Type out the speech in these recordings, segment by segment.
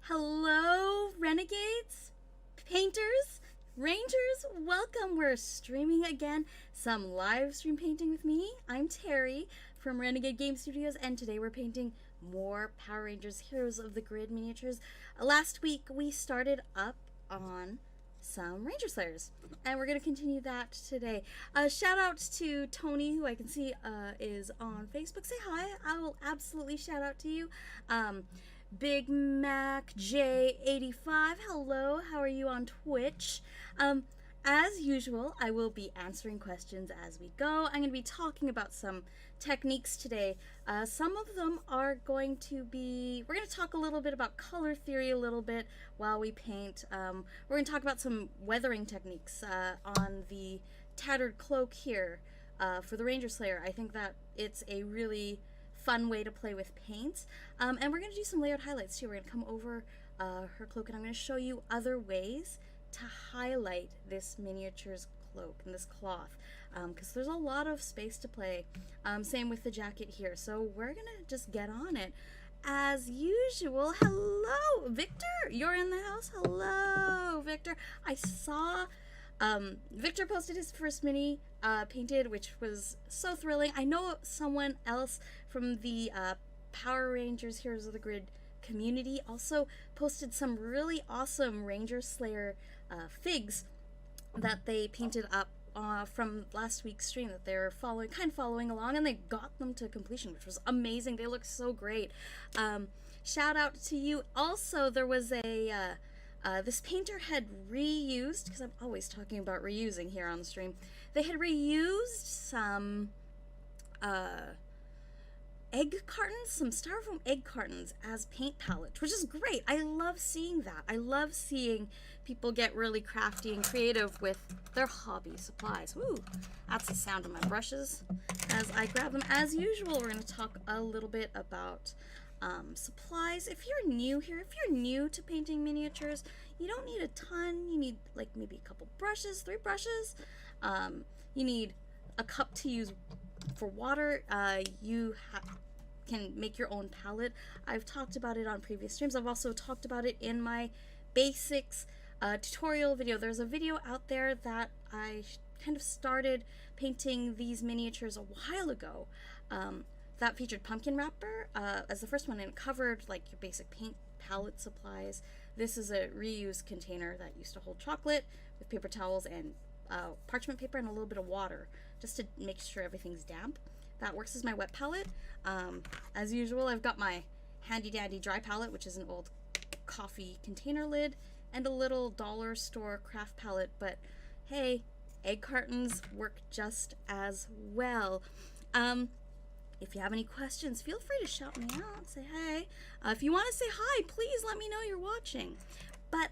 Hello, Renegades, Painters, Rangers, welcome. We're streaming again some live stream painting with me. I'm Teri from Renegade Game Studios, and today we're painting more Power Rangers Heroes of the Grid miniatures. Last week we started up on some Ranger Slayers, and we're going to continue that today. Shout out to Tony, who I can see is on Facebook. Say hi. I will absolutely shout out to you. Big Mac J85, hello, how are you on Twitch? As usual, I will be answering questions as we go. I'm going to be talking about some techniques today. Some of them are going to be, we're going to talk a little bit about color theory a little bit while we paint. We're going to talk about some weathering techniques on the tattered cloak here for the Ranger Slayer. I think that it's a really fun way to play with paints. And we're going to do some layered highlights too. We're going to come over her cloak, and I'm going to show you other ways to highlight this miniature's cloak and this cloth, because there's a lot of space to play. Same with the jacket here. So we're going to just get on it. As usual, hello, Victor. You're in the house. Hello, Victor. I saw Victor posted his first mini painted, which was so thrilling. I know someone else from the Power Rangers Heroes of the Grid community also posted some really awesome Ranger Slayer figs that they painted up from last week's stream that they're following along, and they got them to completion, which was amazing. They look so great. Shout out to you. Also, there was a this painter had reused, because I'm always talking about reusing here on the stream, they had reused some egg cartons, some styrofoam egg cartons as paint palettes, which is great. I love seeing that. I love seeing people get really crafty and creative with their hobby supplies. Ooh, that's the sound of my brushes as I grab them. As usual, we're going to talk a little bit about supplies. If you're new here, if you're new to painting miniatures, you don't need a ton. You need like maybe a couple brushes, 3 brushes. You need a cup to use for water. You can make your own palette. I've talked about it on previous streams. I've also talked about it in my basics tutorial video. There's a video out there that I kind of started painting these miniatures a while ago. That featured pumpkin wrapper as the first one, and it covered like your basic paint palette supplies. This is a reused container that used to hold chocolate with paper towels and parchment paper and a little bit of water just to make sure everything's damp. That works as my wet palette. As usual, I've got my handy dandy dry palette, which is an old coffee container lid, and a little dollar store craft palette, but hey, egg cartons work just as well. If you have any questions, feel free to shout me out, say hey. If you want to say hi, please let me know you're watching. But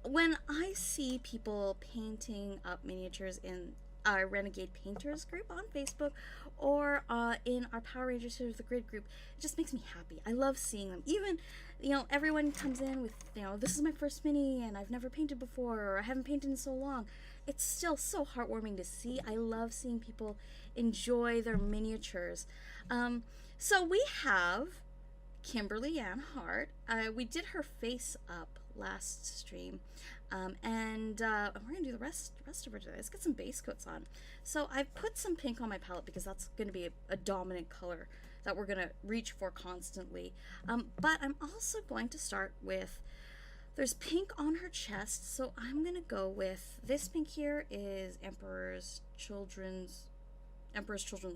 when I see people painting up miniatures in our Renegade Painters group on Facebook or in our Power Rangers Heroes of the Grid group, it just makes me happy. I love seeing them. Even, everyone comes in with, this is my first mini and I've never painted before, or I haven't painted in so long. It's still so heartwarming to see. I love seeing people enjoy their miniatures. So we have Kimberly and Hart. We did her face up last stream, and we're gonna do the rest of her today. Let's get some base coats on. So I've put some pink on my palette because that's gonna be a dominant color that we're gonna reach for constantly. But I'm also going to start with, there's pink on her chest, so I'm gonna go with this pink here is Emperor's Children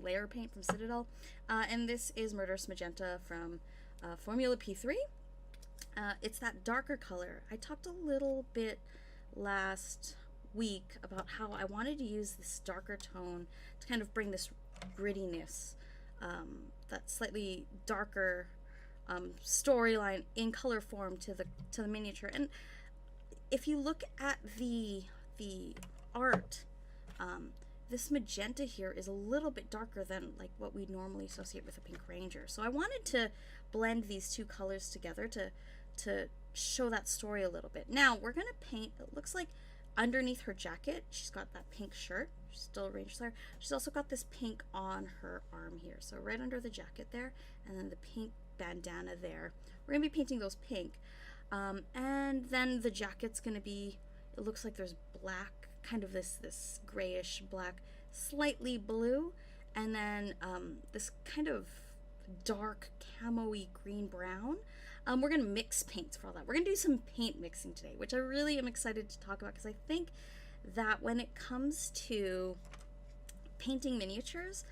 layer paint from Citadel, and this is Murderous Magenta from Formula P3. It's that darker color. I talked a little bit last week about how I wanted to use this darker tone to kind of bring this grittiness, that slightly darker storyline in color form to the miniature. And if you look at the art, this magenta here is a little bit darker than like what we normally associate with a pink ranger. So I wanted to blend these two colors together to show that story a little bit. Now we're gonna paint, it looks like underneath her jacket, she's got that pink shirt. She's still a Ranger Slayer. She's also got this pink on her arm here. So right under the jacket there, and then the pink bandana there. We're gonna be painting those pink. And then the jacket's going to be, it looks like there's black, kind of this grayish black, slightly blue, and then this kind of dark camo-y green brown. We're going to mix paints for all that. We're going to do some paint mixing today, which I really am excited to talk about, because I think that when it comes to painting miniatures,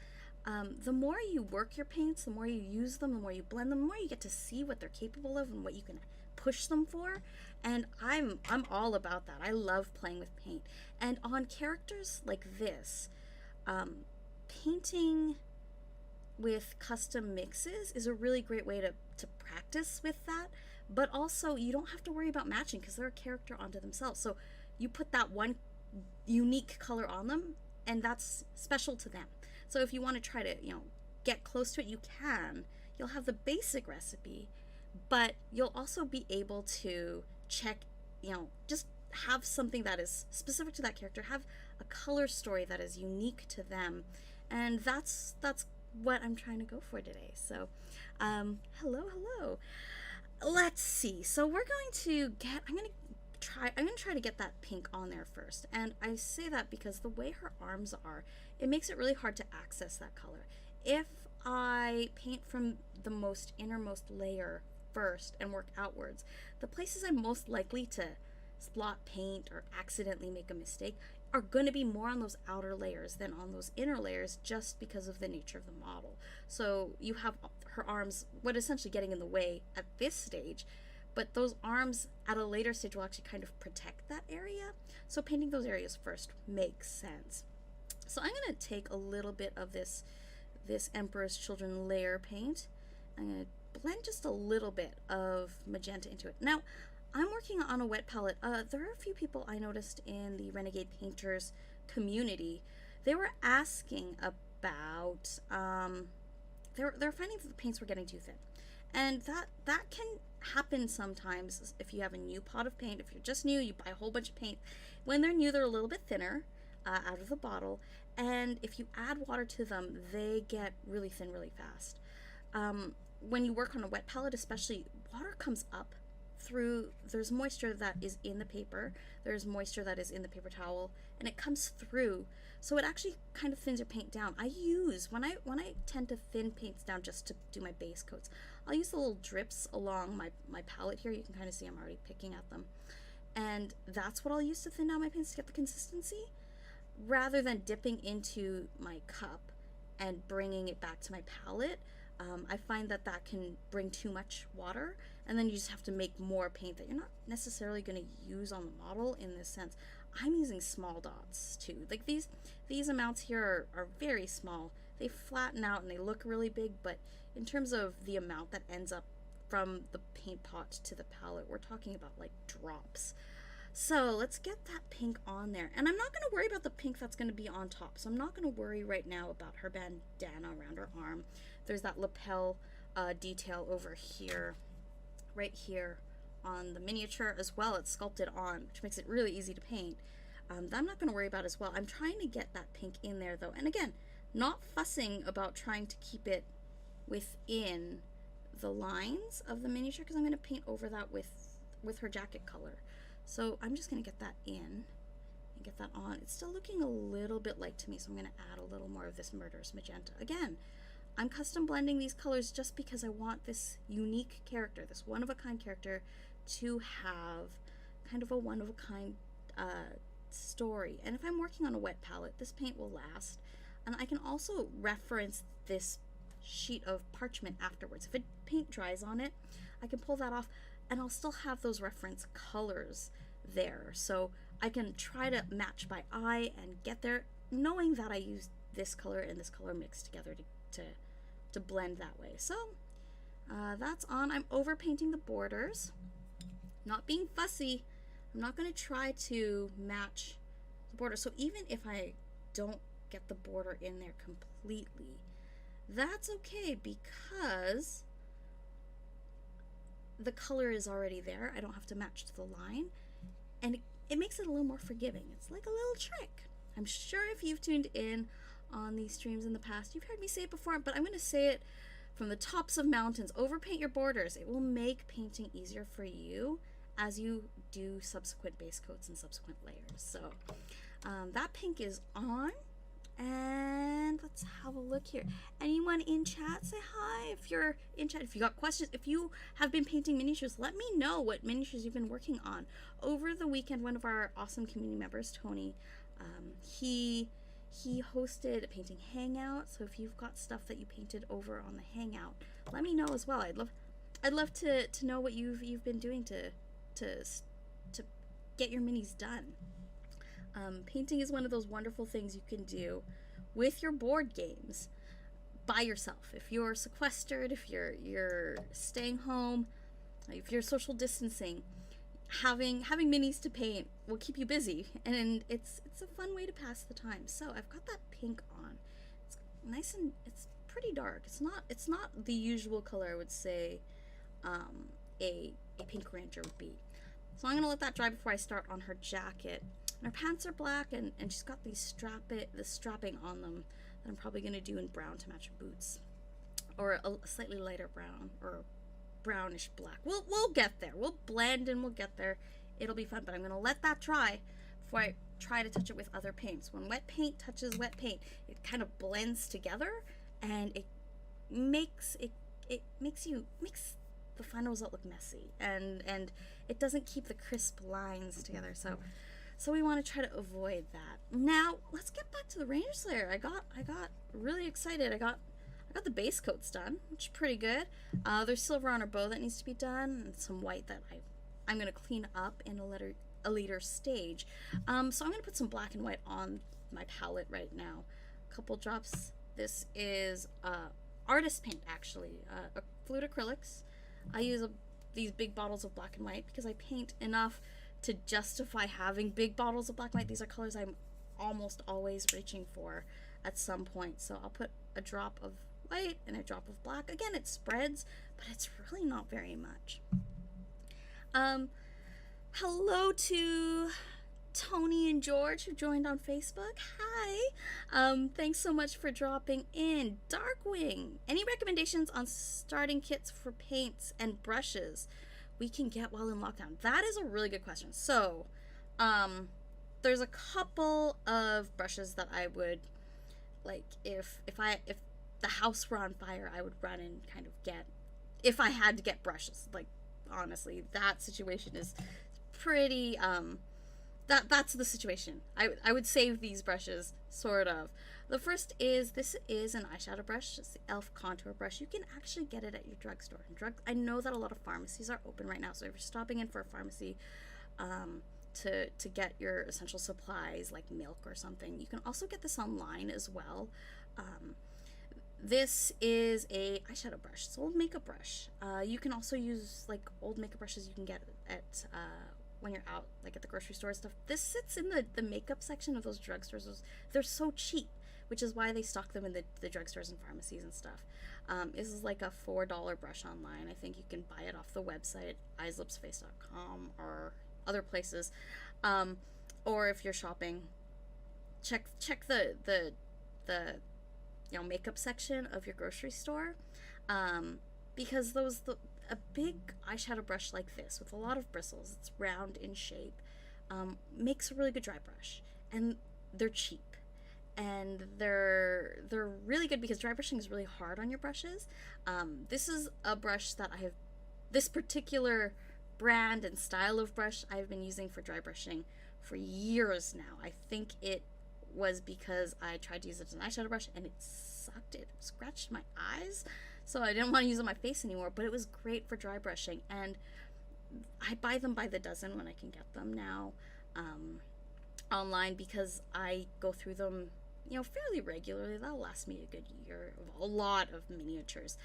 the more you work your paints, the more you use them, the more you blend them, the more you get to see what they're capable of and what you can push them for. And I'm all about that. I love playing with paint. And on characters like this, painting with custom mixes is a really great way to practice with that, but also you don't have to worry about matching because they're a character onto themselves. So you put that one unique color on them, and that's special to them. So if you want to try to, get close to it, you can. You'll have the basic recipe, but you'll also be able to check, just have something that is specific to that character, have a color story that is unique to them. And that's what I'm trying to go for today. So, hello. Let's see. So we're going to get, I'm going to try to get that pink on there first. And I say that because the way her arms are, it makes it really hard to access that color. If I paint from the most innermost layer first and work outwards, the places I'm most likely to splot paint or accidentally make a mistake are going to be more on those outer layers than on those inner layers, just because of the nature of the model. So you have her arms, what essentially getting in the way at this stage, but those arms at a later stage will actually kind of protect that area. So painting those areas first makes sense. So I'm going to take a little bit of this Emperor's Children layer paint. I'm going to blend just a little bit of magenta into it. Now, I'm working on a wet palette. There are a few people I noticed in the Renegade Painters community. They were asking about, they're finding that the paints were getting too thin. And that can happen sometimes if you have a new pot of paint. If you're just new, you buy a whole bunch of paint. When they're new, they're a little bit thinner out of the bottle. And if you add water to them, they get really thin really fast. When you work on a wet palette especially, water comes up through, there's moisture that is in the paper, there's moisture that is in the paper towel, and it comes through, so it actually kind of thins your paint down. I use, when I tend to thin paints down just to do my base coats, I'll use the little drips along my palette here. You can kind of see I'm already picking at them, and that's what I'll use to thin down my paints to get the consistency, rather than dipping into my cup and bringing it back to my palette. I find that can bring too much water, and then you just have to make more paint that you're not necessarily going to use on the model in this sense. I'm using small dots too. Like these amounts here are very small. They flatten out and they look really big, but in terms of the amount that ends up from the paint pot to the palette, we're talking about like drops. So let's get that pink on there. And I'm not going to worry about the pink that's going to be on top. So I'm not going to worry right now about her bandana around her arm. There's that lapel detail over here, right here on the miniature as well. It's sculpted on, which makes it really easy to paint. That I'm not going to worry about as well. I'm trying to get that pink in there though. And again, not fussing about trying to keep it within the lines of the miniature, because I'm going to paint over that with her jacket color. So I'm just going to get that in and get that on. It's still looking a little bit light to me, so I'm going to add a little more of this Murderous Magenta. Again, I'm custom blending these colors just because I want this unique character, this one-of-a-kind character, to have kind of a one-of-a-kind story. And if I'm working on a wet palette, this paint will last. And I can also reference this sheet of parchment afterwards. If paint dries on it, I can pull that off, and I'll still have those reference colors there. So I can try to match by eye and get there, knowing that I used this color and this color mixed together to blend that way. So that's on. I'm over painting the borders, not being fussy. I'm not going to try to match the border. So even if I don't get the border in there completely, that's okay, because the color is already there. I don't have to match to the line, and it makes it a little more forgiving. It's like a little trick. I'm sure if you've tuned in on these streams in the past, you've heard me say it before, but I'm going to say it from the tops of mountains. Overpaint your borders. It will make painting easier for you as you do subsequent base coats and subsequent layers. So that pink is on. And let's have a look here. Anyone in chat, say hi if you're in chat. If you got questions, if you have been painting miniatures, let me know what miniatures you've been working on. Over the weekend, one of our awesome community members, Tony, he hosted a painting hangout. So if you've got stuff that you painted over on the hangout, let me know as well. I'd love to know what you've been doing to get your minis done. Painting is one of those wonderful things you can do with your board games by yourself. If you're sequestered, if you're staying home, if you're social distancing, having minis to paint will keep you busy, and it's a fun way to pass the time. So I've got that pink on. It's nice and it's pretty dark. It's not the usual color I would say a pink ranger would be. So I'm gonna let that dry before I start on her jacket. And her pants are black, and she's got the strapping on them that I'm probably gonna do in brown to match her boots, or a slightly lighter brown or brownish black. We'll get there. We'll blend and we'll get there. It'll be fun. But I'm gonna let that dry before I try to touch it with other paints. When wet paint touches wet paint, it kind of blends together, and it makes the final result look messy, and it doesn't keep the crisp lines together. So we want to try to avoid that. Now let's get back to the Ranger Slayer. I got really excited. I got the base coats done, which is pretty good. There's silver on her bow that needs to be done, and some white that I'm gonna clean up in a later stage. So I'm gonna put some black and white on my palette right now. A couple drops. This is artist paint, actually, fluid acrylics. I use these big bottles of black and white because I paint enough to justify having big bottles of black and white. These are colors I'm almost always reaching for at some point. So I'll put a drop of white and a drop of black. Again, it spreads, but it's really not very much. Hello to Tony and George, who joined on Facebook. Hi. Thanks so much for dropping in. Darkwing, any recommendations on starting kits for paints and brushes we can get while in lockdown? That is a really good question. So, there's a couple of brushes that I would like if the house were on fire, I would run and kind of get, if I had to get brushes. Like, honestly, that situation is pretty that's the situation. I would save these brushes, sort of. The first is, this is an eyeshadow brush. It's the e.l.f. contour brush. You can actually get it at your drugstore. I know that a lot of pharmacies are open right now, so if you're stopping in for a pharmacy to get your essential supplies like milk or something, you can also get this online as well. This is a eyeshadow brush. It's an old makeup brush. You can also use like old makeup brushes you can get at when you're out, like at the grocery store and stuff. This sits in the makeup section of those drugstores. They're so cheap, which is why they stock them in the drugstores and pharmacies and stuff. This is like a $4 brush online. I think you can buy it off the website, eyeslipsface.com or other places. Or if you're shopping, check the makeup section of your grocery store, because a big eyeshadow brush like this with a lot of bristles, it's round in shape, makes a really good dry brush, and they're cheap, and they're really good because dry brushing is really hard on your brushes. This is a brush that this particular brand and style of brush I've been using for dry brushing for years now. I think it was because I tried to use it as an eyeshadow brush and it sucked. It scratched my eyes, so I didn't want to use it on my face anymore, but it was great for dry brushing, and I buy them by the dozen when I can get them now online, because I go through them fairly regularly. That'll last me a good year of a lot of miniatures,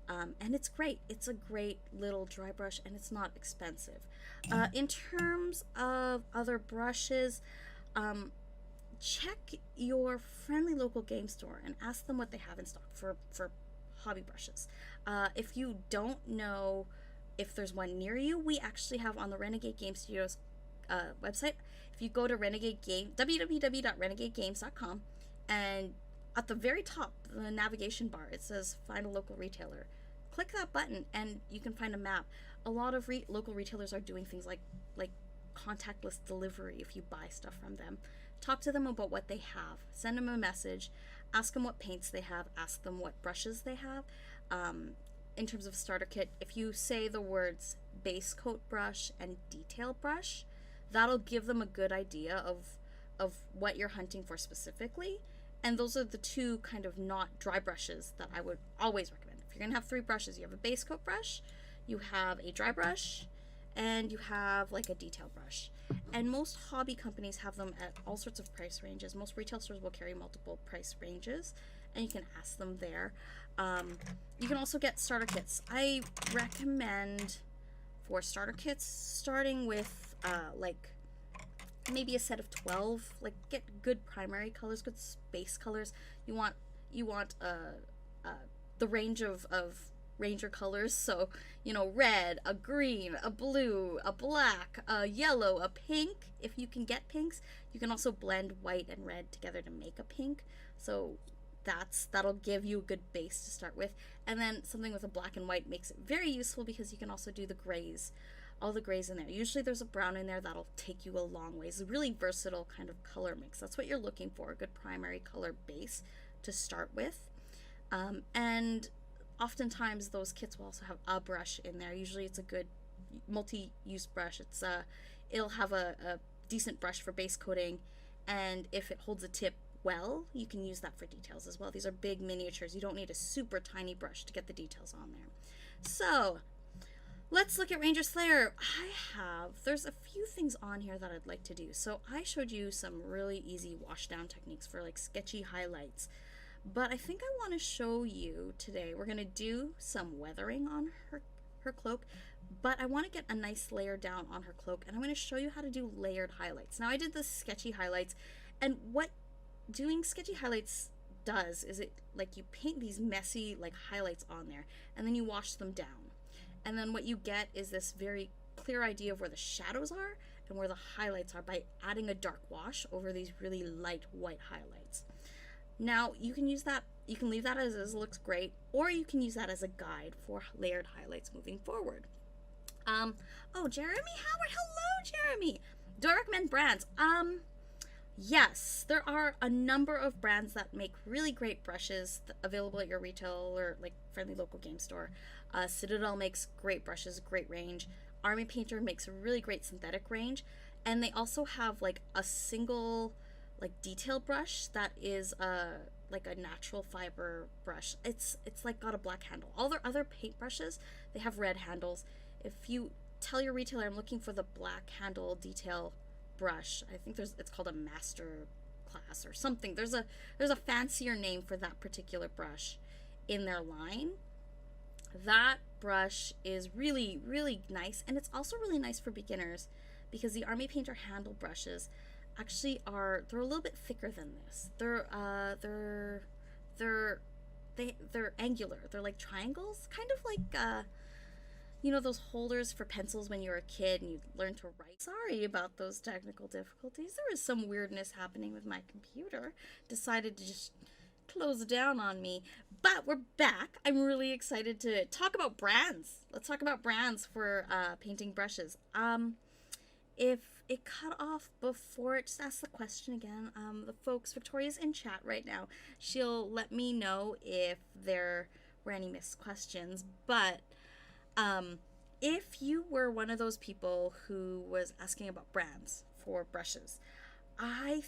and it's great. It's a great little dry brush, and it's not expensive. In terms of other brushes, check your friendly local game store and ask them what they have in stock for hobby brushes. If you don't know if there's one near you, we actually have on the Renegade Game Studios website. If you go to www.renegadegames.com and at the very top, the navigation bar, it says find a local retailer. Click that button and you can find a map. A lot of local retailers are doing things like contactless delivery if you buy stuff from them. Talk to them about what they have. Send them a message. Ask them what paints they have. Ask them what brushes they have. In terms of starter kit, if you say the words base coat brush and detail brush, that'll give them a good idea of what you're hunting for specifically. And those are the two kind of not dry brushes that I would always recommend. If you're going to have 3 brushes, you have a base coat brush, you have a dry brush, and you have like a detail brush. And most hobby companies have them at all sorts of price ranges. Most retail stores will carry multiple price ranges, and you can ask them there. You can also get starter kits. I recommend for starter kits starting with like maybe a set of 12. Like, get good primary colors, good base colors. You want the range of ranger colors, so you know, red, a green, a blue, a black, a yellow, a pink. If you can get pinks, you can also blend white and red together to make a pink, so that'll give you a good base to start with. And then something with a black and white makes it very useful because you can also do the grays, all the grays in there. Usually there's a brown in there that'll take you a long ways. A really versatile kind of color mix. That's what you're looking for, a good primary color base to start with. And oftentimes those kits will also have a brush in there. Usually it's a good multi-use brush. It'll have a decent brush for base coating, and if it holds a tip well, you can use that for details as well. These are big miniatures. You don't need a super tiny brush to get the details on there. So let's look at Ranger Slayer. There's a few things on here that I'd like to do. So I showed you some really easy wash down techniques for like sketchy highlights. But I think I want to show you today, we're going to do some weathering on her cloak, but I want to get a nice layer down on her cloak, and I'm going to show you how to do layered highlights. Now, I did the sketchy highlights, and what doing sketchy highlights does is it, like, you paint these messy, like, highlights on there, and then you wash them down. And then what you get is this very clear idea of where the shadows are and where the highlights are by adding a dark wash over these really light white highlights. Now, you can use that, you can leave that as is, looks great, or you can use that as a guide for layered highlights moving forward. Oh, Jeremy Howard, hello, Jeremy! Do I recommend brands? Yes, there are a number of brands that make really great brushes available at your retail or like friendly local game store. Citadel makes great brushes, great range. Army Painter makes a really great synthetic range, and they also have like a single like detail brush that is like a natural fiber brush. It's like got a black handle. All their other paint brushes, they have red handles. If you tell your retailer I'm looking for the black handle detail brush, I think it's called a master class or something. There's a fancier name for that particular brush in their line. That brush is really, really nice, and it's also really nice for beginners because the Army Painter handle brushes actually they're a little bit thicker than this. They're angular. They're like triangles, kind of like you know, those holders for pencils when you were a kid and you learned to write. Sorry about those technical difficulties. There was some weirdness happening with my computer. Decided to just close down on me. But we're back. I'm really excited to talk about brands. Let's talk about brands for painting brushes. If it cut off before it, just ask the question again. The folks, Victoria's in chat right now. She'll let me know if there were any missed questions. But if you were one of those people who was asking about brands for brushes, I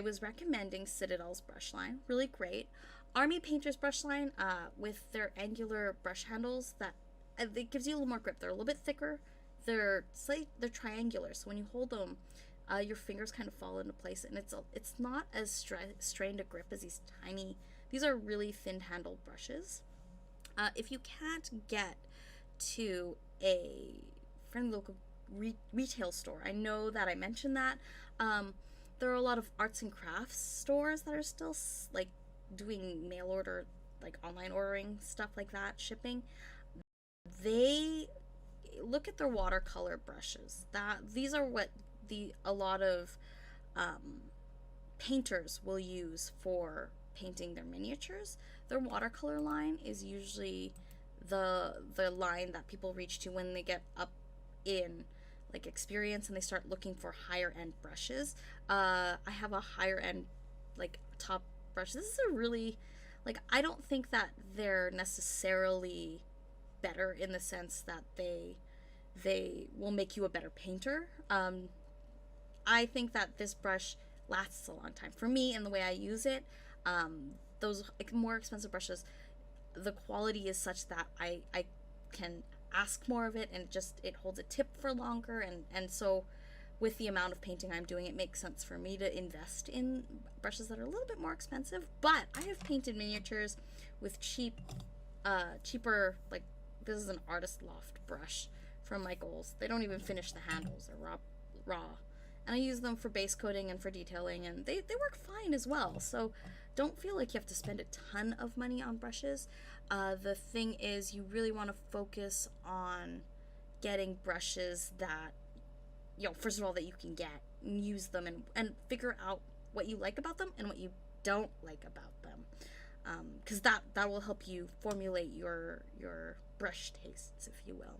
was recommending Citadel's brush line, really great. Army Painter's brush line with their angular brush handles, that it gives you a little more grip. They're a little bit thicker. They're triangular, so when you hold them, your fingers kind of fall into place, and it's not as strained a grip as these tiny. These are really thin-handled brushes. If you can't get to a friendly local retail store, I know that I mentioned that. There are a lot of arts and crafts stores that are still like doing mail order, like online ordering, stuff like that, shipping. They look at their watercolor brushes. These are what a lot of painters will use for painting their miniatures. Their watercolor line is usually the line that people reach to when they get up in like experience and they start looking for higher end brushes. I have a higher end like top brush. This is a really, like, I don't think that they're necessarily better in the sense that they will make you a better painter. I think that this brush lasts a long time for me and the way I use it. Those more expensive brushes, the quality is such that I can ask more of it, and it holds a tip for longer, and so with the amount of painting I'm doing, it makes sense for me to invest in brushes that are a little bit more expensive. But I have painted miniatures with cheaper, like this is an Artist Loft brush from Michaels. They don't even finish the handles, they're raw. And I use them for base coating and for detailing, and they work fine as well. So don't feel like you have to spend a ton of money on brushes. The thing is, you really want to focus on getting brushes that, you know, first of all, that you can get and use them, and figure out what you like about them and what you don't like about them. Because that will help you formulate your brush tastes, if you will.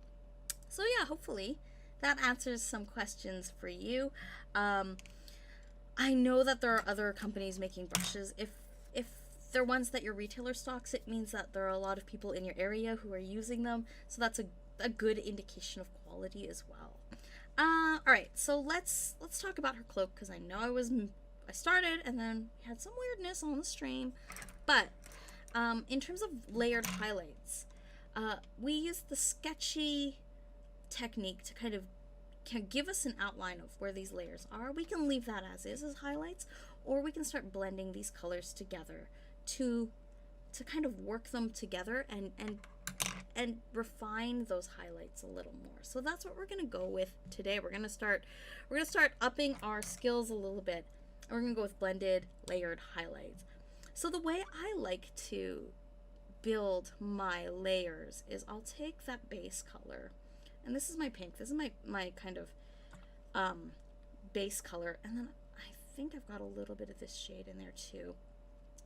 So yeah, hopefully that answers some questions for you. I know that there are other companies making brushes. If they're ones that your retailer stocks, it means that there are a lot of people in your area who are using them. So that's a good indication of quality as well. All right, so let's talk about her cloak, because I know I started and then we had some weirdness on the stream. But in terms of layered highlights, we use the sketchy technique to kind of give us an outline of where these layers are. We can leave that as highlights, or we can start blending these colors together to kind of work them together and refine those highlights a little more. So that's what we're gonna go with today. We're gonna start upping our skills a little bit, and we're gonna go with blended layered highlights. So the way I like to build my layers is I'll take that base color, and this is my pink, this is my kind of base color, and then I think I've got a little bit of this shade in there too,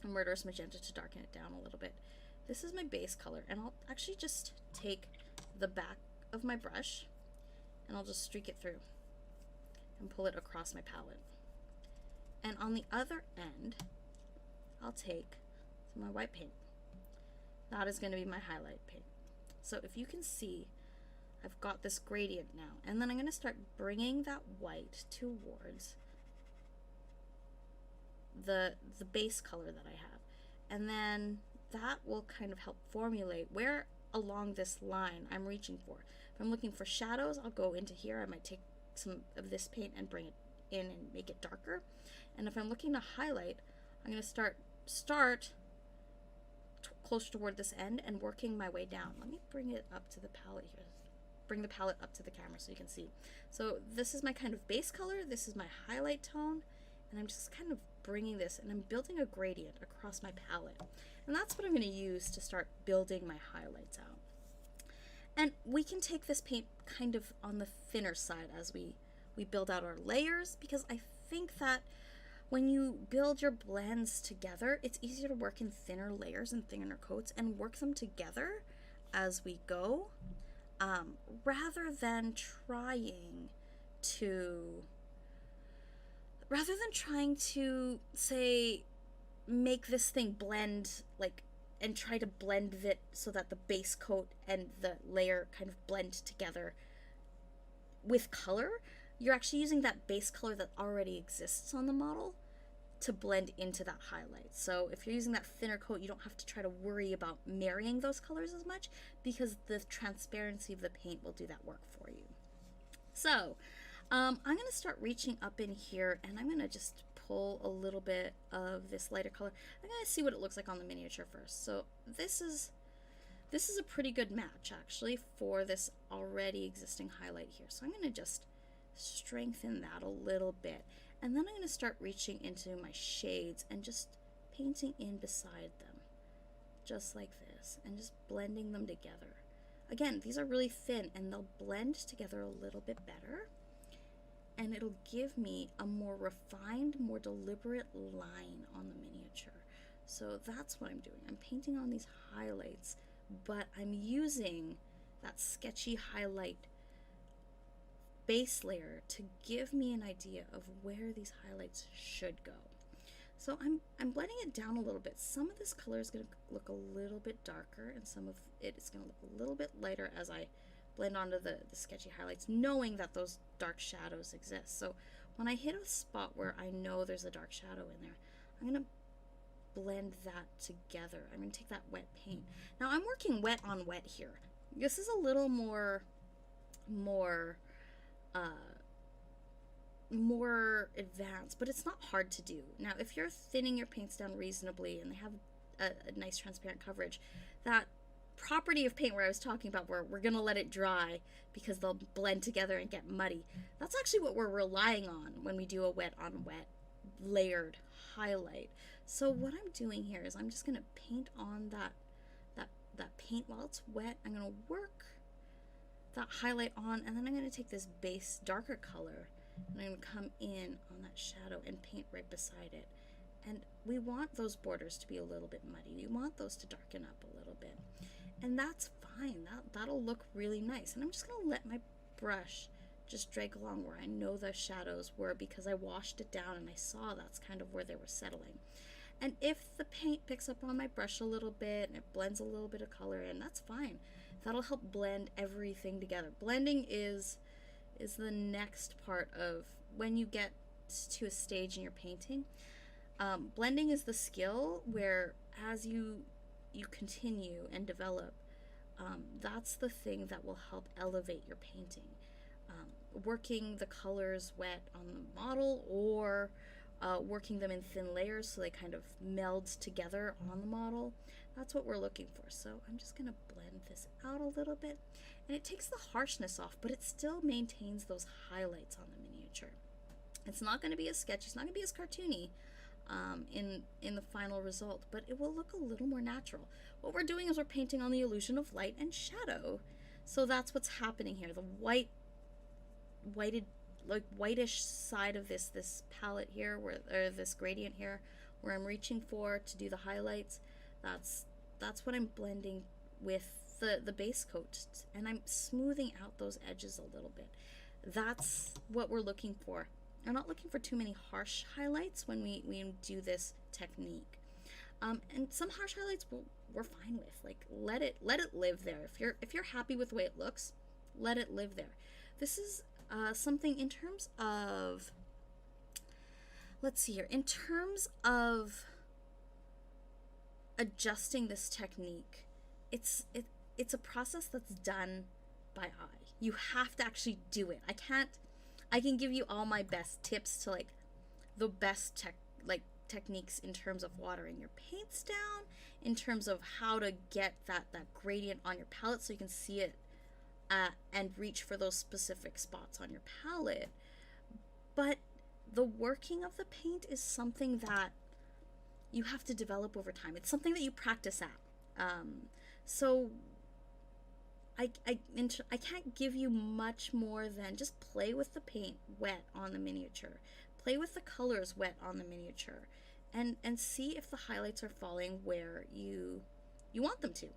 a murderous magenta to darken it down a little bit. This is my base color, and I'll actually just take the back of my brush and I'll just streak it through and pull it across my palette. And on the other end, I'll take my white paint. That is going to be my highlight paint. So if you can see, I've got this gradient now, and then I'm going to start bringing that white towards the base color that I have, and then that will kind of help formulate where along this line I'm reaching for. If I'm looking for shadows, I'll go into here. I might take some of this paint and bring it in and make it darker. And if I'm looking to highlight, I'm going to start closer toward this end and working my way down. Let me bring it up to the palette here. Bring the palette up to the camera so you can see. So this is my kind of base color, this is my highlight tone, and I'm just kind of bringing this, and I'm building a gradient across my palette. And that's what I'm going to use to start building my highlights out. And we can take this paint kind of on the thinner side as we build out our layers, because I think that when you build your blends together, it's easier to work in thinner layers and thinner coats and work them together as we go, rather than trying to say make this thing blend, like, and try to blend it so that the base coat and the layer kind of blend together with color. You're actually using that base color that already exists on the model to blend into that highlight. So if you're using that thinner coat, you don't have to try to worry about marrying those colors as much, because the transparency of the paint will do that work for you. So I'm going to start reaching up in here, and I'm going to just pull a little bit of this lighter color. I'm going to see what it looks like on the miniature first. So this is a pretty good match actually for this already existing highlight here. So I'm going to just strengthen that a little bit, and then I'm going to start reaching into my shades and just painting in beside them, just like this, and just blending them together. Again, these are really thin, and they'll blend together a little bit better, and it'll give me a more refined, more deliberate line on the miniature. So that's what I'm doing. I'm painting on these highlights, but I'm using that sketchy highlight base layer to give me an idea of where these highlights should go. So I'm blending it down a little bit. Some of this color is going to look a little bit darker, and some of it is going to look a little bit lighter as I blend onto the sketchy highlights, knowing that those dark shadows exist. So when I hit a spot where I know there's a dark shadow in there, I'm going to blend that together. I'm going to take that wet paint. Now I'm working wet on wet here. This is a little more advanced, but it's not hard to do. Now, if you're thinning your paints down reasonably and they have a nice transparent coverage, that property of paint where I was talking about, where we're going to let it dry because they'll blend together and get muddy, that's actually what we're relying on when we do a wet on wet layered highlight. So what I'm doing here is I'm just going to paint on that paint while it's wet. I'm going to work that highlight on, and then I'm going to take this base darker color and I'm going to come in on that shadow and paint right beside it. And we want those borders to be a little bit muddy. We want those to darken up a little bit. And that's fine. That'll look really nice. And I'm just going to let my brush just drag along where I know the shadows were, because I washed it down and I saw that's kind of where they were settling. And if the paint picks up on my brush a little bit and it blends a little bit of color in, that's fine. That'll help blend everything together. Blending is the next part of when you get to a stage in your painting. Blending is the skill where as you continue and develop, that's the thing that will help elevate your painting. Working the colors wet on the model, or working them in thin layers so they kind of meld together on the model. That's what we're looking for. So I'm just going to blend this out a little bit, and it takes the harshness off, but it still maintains those highlights on the miniature. It's not going to be as sketchy, it's not going to be as cartoony in the final result, but it will look a little more natural. What we're doing is we're painting on the illusion of light and shadow. So that's what's happening here. The whitish side of this palette here, or this gradient here, where I'm reaching for to do the highlights, that's what I'm blending with the base coat, and I'm smoothing out those edges a little bit. That's what we're looking for. I'm not looking for too many harsh highlights when we do this technique. And some harsh highlights we're fine with. Like, let it live there. If you're happy with the way it looks, let it live there. This is something in terms of, let's see here, in terms of adjusting this technique, it's a process that's done by eye. You have to actually do it. I can give you all my best tips to like the best techniques in terms of watering your paints down, in terms of how to get that gradient on your palette so you can see it and reach for those specific spots on your palette. But the working of the paint is something that you have to develop over time. It's something that you practice at. So I can't give you much more than just play with the paint wet on the miniature. Play with the colors wet on the miniature, and see if the highlights are falling where you want them to.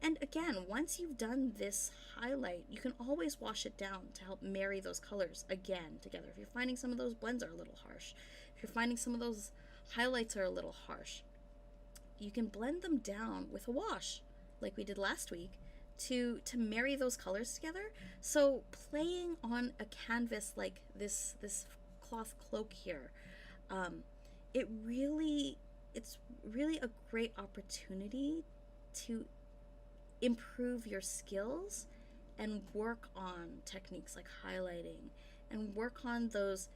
And again, once you've done this highlight, you can always wash it down to help marry those colors again together. If you're finding some of those blends are a little harsh, if you're finding some of those highlights are a little harsh, you can blend them down with a wash like we did last week to marry those colors together. So playing on a canvas like this cloth cloak here, it's really a great opportunity to improve your skills and work on techniques like highlighting, and work on those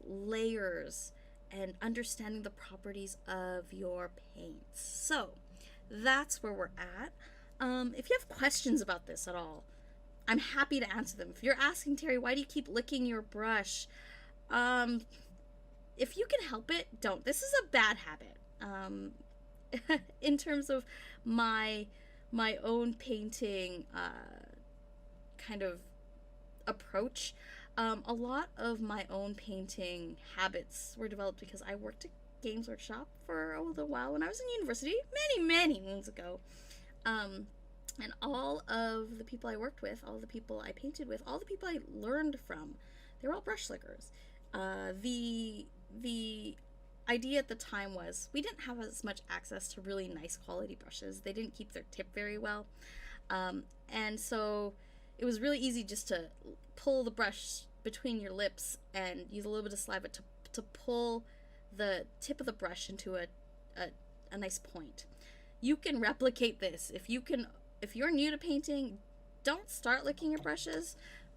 layers and understanding the properties of your paints. So that's where we're at. If you have questions about this at all, I'm happy to answer them. If you're asking, Teri, why do you keep licking your brush? If you can help it, don't. This is a bad habit. In terms of my own painting kind of approach, a lot of my own painting habits were developed because I worked Games Workshop for a little while when I was in university, many moons ago. And all of the people I worked with, all the people I painted with, all the people I learned from, they were all brush slickers. The idea at the time was we didn't have as much access to really nice quality brushes. They didn't keep their tip very well. And so it was really easy just to pull the brush between your lips and use a little bit of saliva to pull the tip of the brush into a nice point. You can replicate this. If you're new to painting, don't start licking your brushes,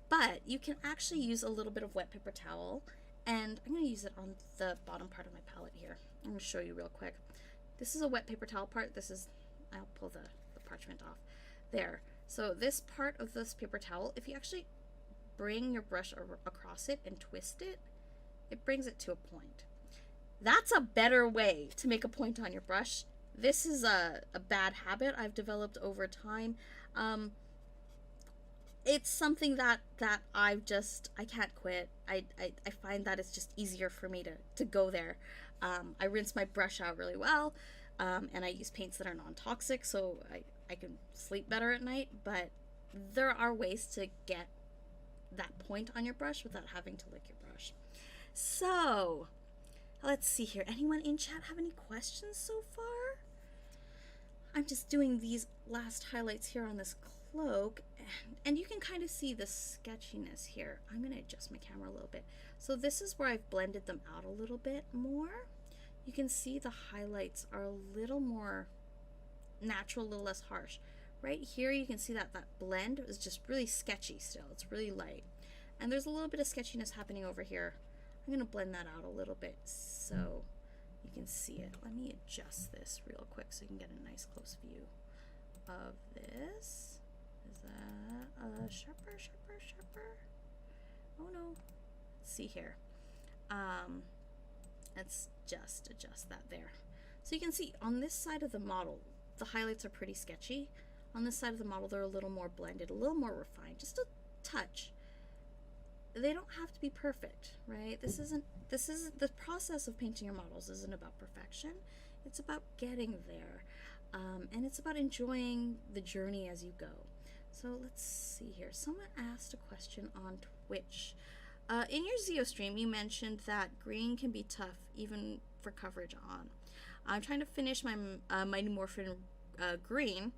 but you can actually use a little bit of wet paper towel, and I'm going to use it on the bottom part of my palette here. I'm going to show you real quick. This is a wet paper towel part. I'll pull the parchment off. There. So this part of this paper towel, if you actually bring your brush across it and twist it, it brings it to a point. That's a better way to make a point on your brush. This is a bad habit I've developed over time. It's something that I can't quit. I find that it's just easier for me to go there. I rinse my brush out really well, and I use paints that are non-toxic, so I can sleep better at night, but there are ways to get that point on your brush without having to lick your brush. So, let's see here. Anyone in chat have any questions so far? I'm just doing these last highlights here on this cloak, and you can kind of see the sketchiness here. I'm going to adjust my camera a little bit. So this is where I've blended them out a little bit more. You can see the highlights are a little more natural, a little less harsh. Right here you can see that blend is just really sketchy still. It's really light. And there's a little bit of sketchiness happening over here. I'm going to blend that out a little bit so you can see it. Let me adjust this real quick so you can get a nice close view of this. Is that sharper? Oh no. Let's see here. Let's just adjust that there. So you can see on this side of the model, the highlights are pretty sketchy. On this side of the model, they're a little more blended, a little more refined, just a touch. They don't have to be perfect, right? This isn't the process of painting your models isn't about perfection. It's about getting there. And it's about enjoying the journey as you go. So let's see here. Someone asked a question on Twitch. In your Zeo stream, you mentioned that green can be tough even for coverage on. I'm trying to finish my Mighty Morphin green,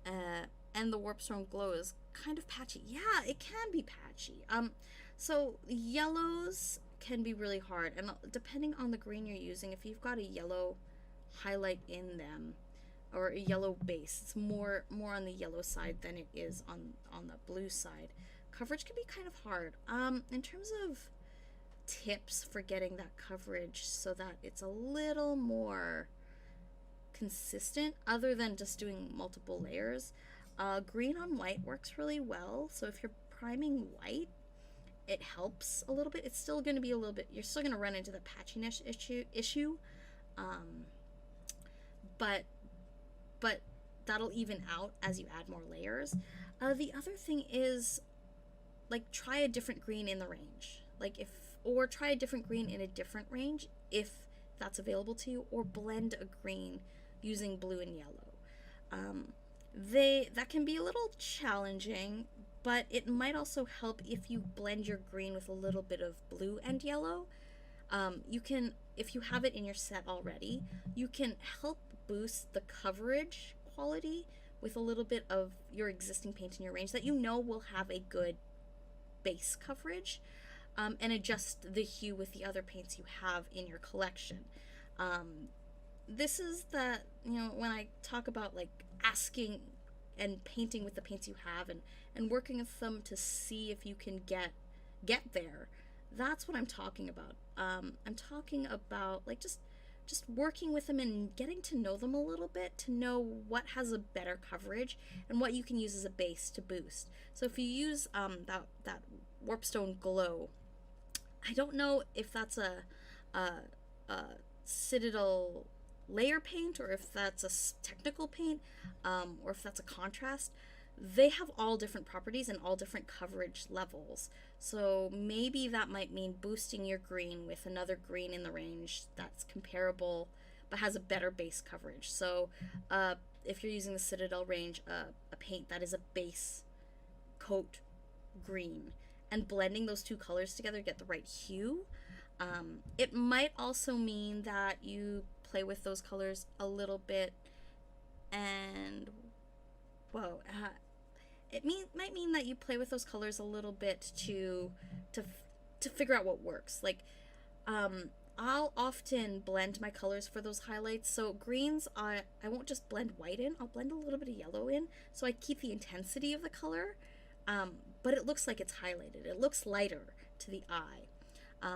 and the Warpstone Glow is kind of patchy. Yeah, it can be patchy. So yellows can be really hard, and depending on the green you're using, if you've got a yellow highlight in them or a yellow base, it's more on the yellow side than it is on the blue side. Coverage can be kind of hard. In terms of tips for getting that coverage so that it's a little more consistent, other than just doing multiple layers, green on white works really well. So if you're priming white, it helps a little bit. It's still going to be a little bit, you're still going to run into the patchiness issue, but that'll even out as you add more layers. The other thing is, like, try a different green in the range, or try a different green in a different range if that's available to you, or blend a green using blue and yellow. That can be a little challenging, but it might also help if you blend your green with a little bit of blue and yellow. You can, if you have it in your set already, you can help boost the coverage quality with a little bit of your existing paint in your range that you know will have a good base coverage, and adjust the hue with the other paints you have in your collection. This is that, when I talk about like asking and painting with the paints you have and working with them to see if you can get there, that's what I'm talking about. I'm talking about like just working with them and getting to know them a little bit, to know what has a better coverage and what you can use as a base to boost. So if you use that Warpstone Glow, I don't know if that's a Citadel layer paint, or if that's a technical paint, or if that's a contrast. they have all different properties and all different coverage levels. So maybe that might mean boosting your green with another green in the range that's comparable but has a better base coverage. So if you're using the Citadel range, a paint that is a base coat green, and blending those two colors together to get the right hue. It might also mean that you play with those colors a little bit, and whoa, might mean that you play with those colors a little bit to figure out what works. Like, I'll often blend my colors for those highlights. So greens, I won't just blend white in. I'll blend a little bit of yellow in, so I keep the intensity of the color, but it looks like it's highlighted. It looks lighter to the eye.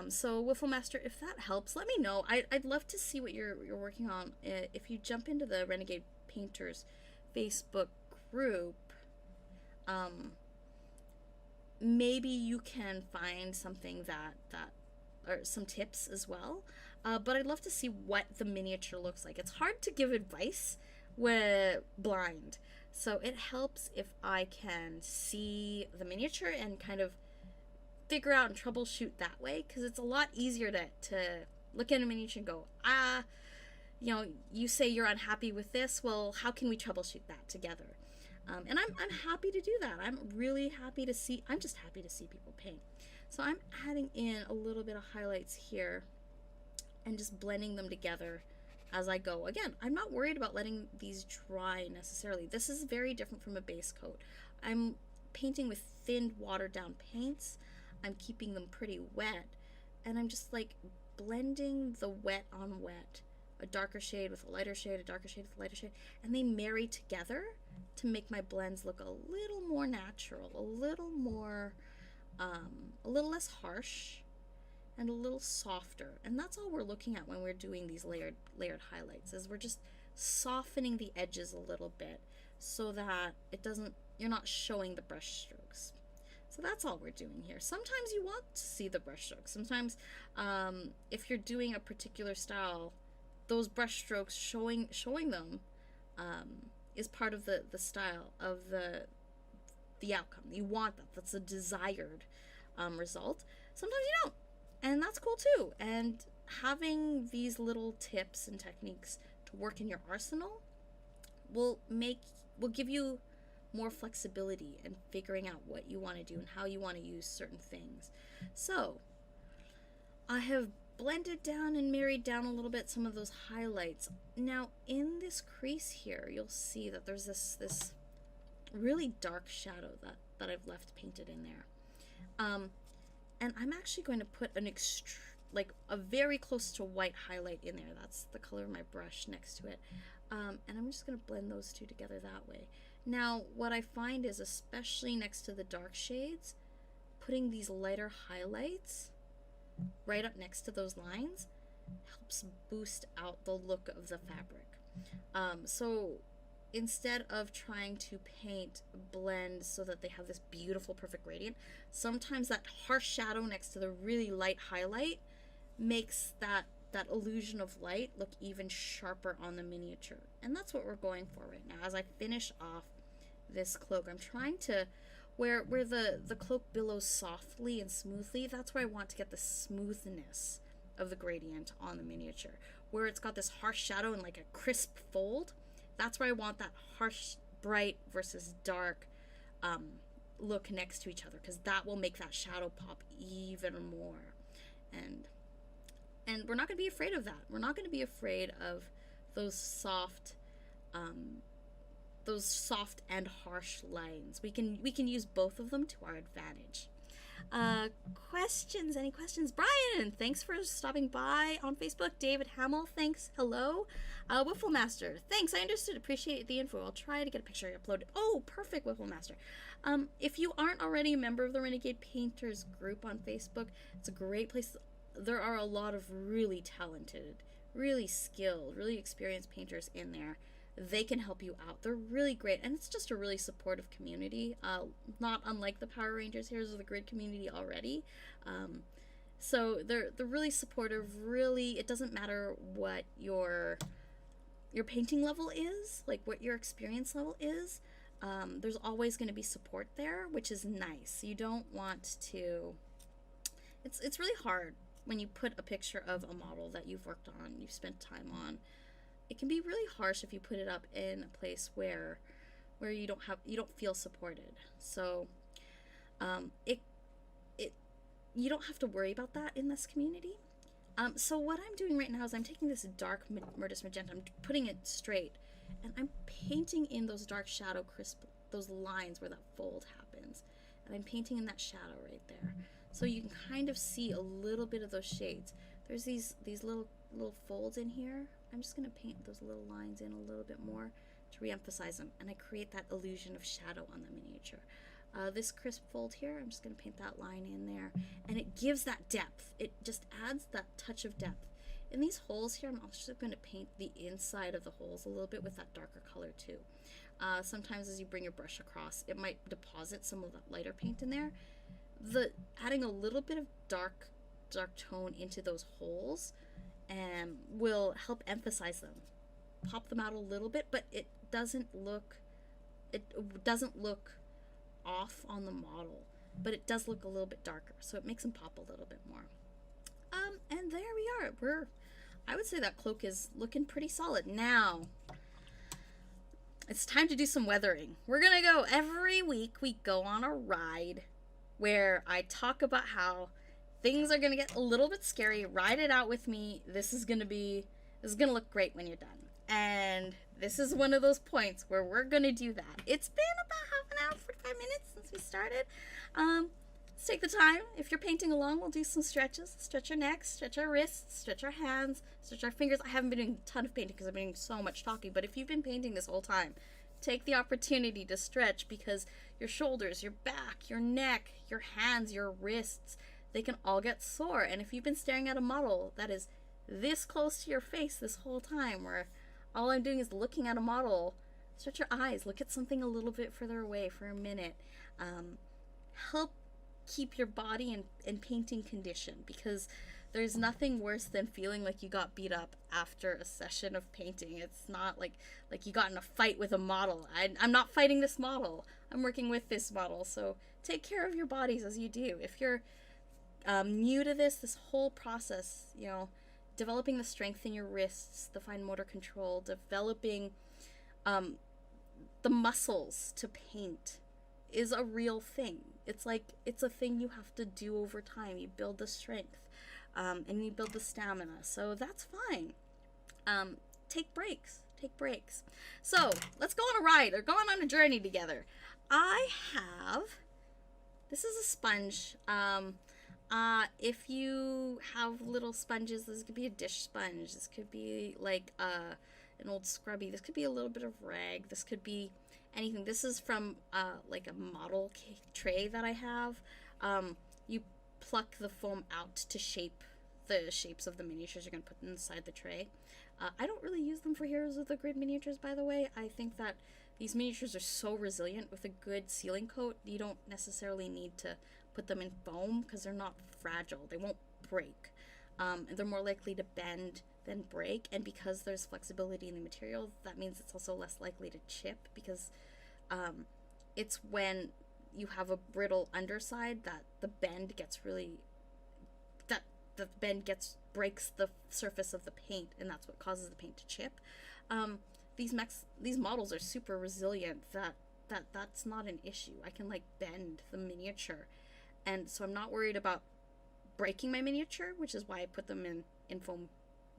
So Wiffle Master, if that helps, let me know. I'd love to see what you're working on. If you jump into the Renegade Painters Facebook group, maybe you can find something that or some tips as well. But I'd love to see what the miniature looks like. It's hard to give advice when blind, so it helps if I can see the miniature and kind of figure out and troubleshoot that way, because it's a lot easier to look at a miniature and go, you say you're unhappy with this, well, how can we troubleshoot that together? And I'm happy to do that. I'm just happy to see people paint. So I'm adding in a little bit of highlights here and just blending them together as I go. Again, I'm not worried about letting these dry necessarily. This is very different from a base coat. I'm painting with thinned, watered down paints. I'm keeping them pretty wet, and I'm just like blending the wet on wet, a darker shade with a lighter shade, a darker shade with a lighter shade, and they marry together to make my blends look a little more natural, a little more, a little less harsh, and a little softer. And that's all we're looking at when we're doing these layered highlights, is we're just softening the edges a little bit so that you're not showing the brush strokes. So that's all we're doing here. Sometimes you want to see the brush strokes. Sometimes if you're doing a particular style, those brush strokes, showing them is part of the style of the outcome. You want that. That's a desired result. Sometimes you don't, and that's cool too. And having these little tips and techniques to work in your arsenal will give you more flexibility in figuring out what you want to do and how you want to use certain things. So I have blended down and married down a little bit some of those highlights. Now in this crease here, you'll see that there's this really dark shadow that I've left painted in there. And I'm actually going to put a very close to white highlight in there. That's the color of my brush next to it. And I'm just going to blend those two together that way. Now, what I find is, especially next to the dark shades, putting these lighter highlights right up next to those lines helps boost out the look of the fabric. So instead of trying to paint blends so that they have this beautiful, perfect gradient, sometimes that harsh shadow next to the really light highlight makes that illusion of light look even sharper on the miniature. And that's what we're going for right now. As I finish off this cloak, I'm trying to, where the cloak billows softly and smoothly, that's where I want to get the smoothness of the gradient on the miniature. Where it's got this harsh shadow and like a crisp fold, that's where I want that harsh, bright versus dark look next to each other, because that will make that shadow pop even more. And we're not going to be afraid of that. We're not going to be afraid of those soft and harsh lines. We can use both of them to our advantage. Questions? Any questions? Brian, thanks for stopping by on Facebook. David Hamill, thanks. Hello. Wiffle Master, thanks. I understood. Appreciate the info. I'll try to get a picture uploaded. Oh, perfect, Wiffle Master. If you aren't already a member of the Renegade Painters group on Facebook, it's a great place. There are a lot of really talented, really skilled, really experienced painters in there. They can help you out. They're really great, and it's just a really supportive community, not unlike the Power Rangers Heroes of the Grid community already. So they're really supportive. Really, it doesn't matter what your painting level is, like what your experience level is. there's always going to be support there, which is nice. You don't want to, it's really hard when you put a picture of a model that you've worked on, you've spent time on. It can be really harsh if you put it up in a place where you don't feel supported. So you don't have to worry about that in this community. So what I'm doing right now is I'm taking this dark Murtis Magenta, I'm putting it straight, and I'm painting in those dark shadow crisp, those lines where that fold happens. And I'm painting in that shadow right there. So you can kind of see a little bit of those shades. There's these little folds in here. I'm just going to paint those little lines in a little bit more to re-emphasize them. And I create that illusion of shadow on the miniature. This crisp fold here, I'm just going to paint that line in there. And it gives that depth. It just adds that touch of depth. In these holes here, I'm also going to paint the inside of the holes a little bit with that darker color too. Sometimes as you bring your brush across, it might deposit some of that lighter paint in there. Adding a little bit of dark tone into those holes will help emphasize them. Pop them out a little bit, but it doesn't look off on the model, but it does look a little bit darker, so it makes them pop a little bit more. And there we are. I would say that cloak is looking pretty solid. Now, it's time to do some weathering. We're gonna go every week. We go on a ride where I talk about how things are gonna get a little bit scary. Ride it out with me. This is gonna look great when you're done. And this is one of those points where we're gonna do that. It's been about half an hour, 45 minutes since we started. Let's take the time. If you're painting along, we'll do some stretches. Stretch your necks, stretch our wrists, stretch our hands, stretch our fingers. I haven't been doing a ton of painting because I've been doing so much talking, but if you've been painting this whole time, take the opportunity to stretch, because your shoulders, your back, your neck, your hands, your wrists, they can all get sore. And if you've been staring at a model that is this close to your face this whole time, where all I'm doing is looking at a model, stretch your eyes, look at something a little bit further away for a minute. Help keep your body in painting condition, because there's nothing worse than feeling like you got beat up after a session of painting. It's not like you got in a fight with a model. I'm not fighting this model. I'm working with this model. So take care of your bodies as you do. If you're new to this whole process, developing the strength in your wrists, the fine motor control, developing the muscles to paint is a real thing. It's a thing you have to do over time. You build the strength, and you build the stamina. So that's fine. Take breaks. So let's go on a ride, or go on a journey together. This is a sponge. If you have little sponges, this could be a dish sponge. This could be like an old scrubby. This could be a little bit of rag. This could be anything. This is from like a model tray that I have. You pluck the foam out to shape the shapes of the miniatures you're going to put inside the tray. I don't really use them for Heroes of the Grid miniatures, by the way. I think that these miniatures are so resilient with a good sealing coat. You don't necessarily need to put them in foam because they're not fragile. They won't break. And they're more likely to bend than break. And because there's flexibility in the material, that means it's also less likely to chip, because it's when you have a brittle underside that the bend breaks the surface of the paint, and that's what causes the paint to chip. These models are super resilient that's not an issue. I can bend the miniature, and so I'm not worried about breaking my miniature, which is why I put them in foam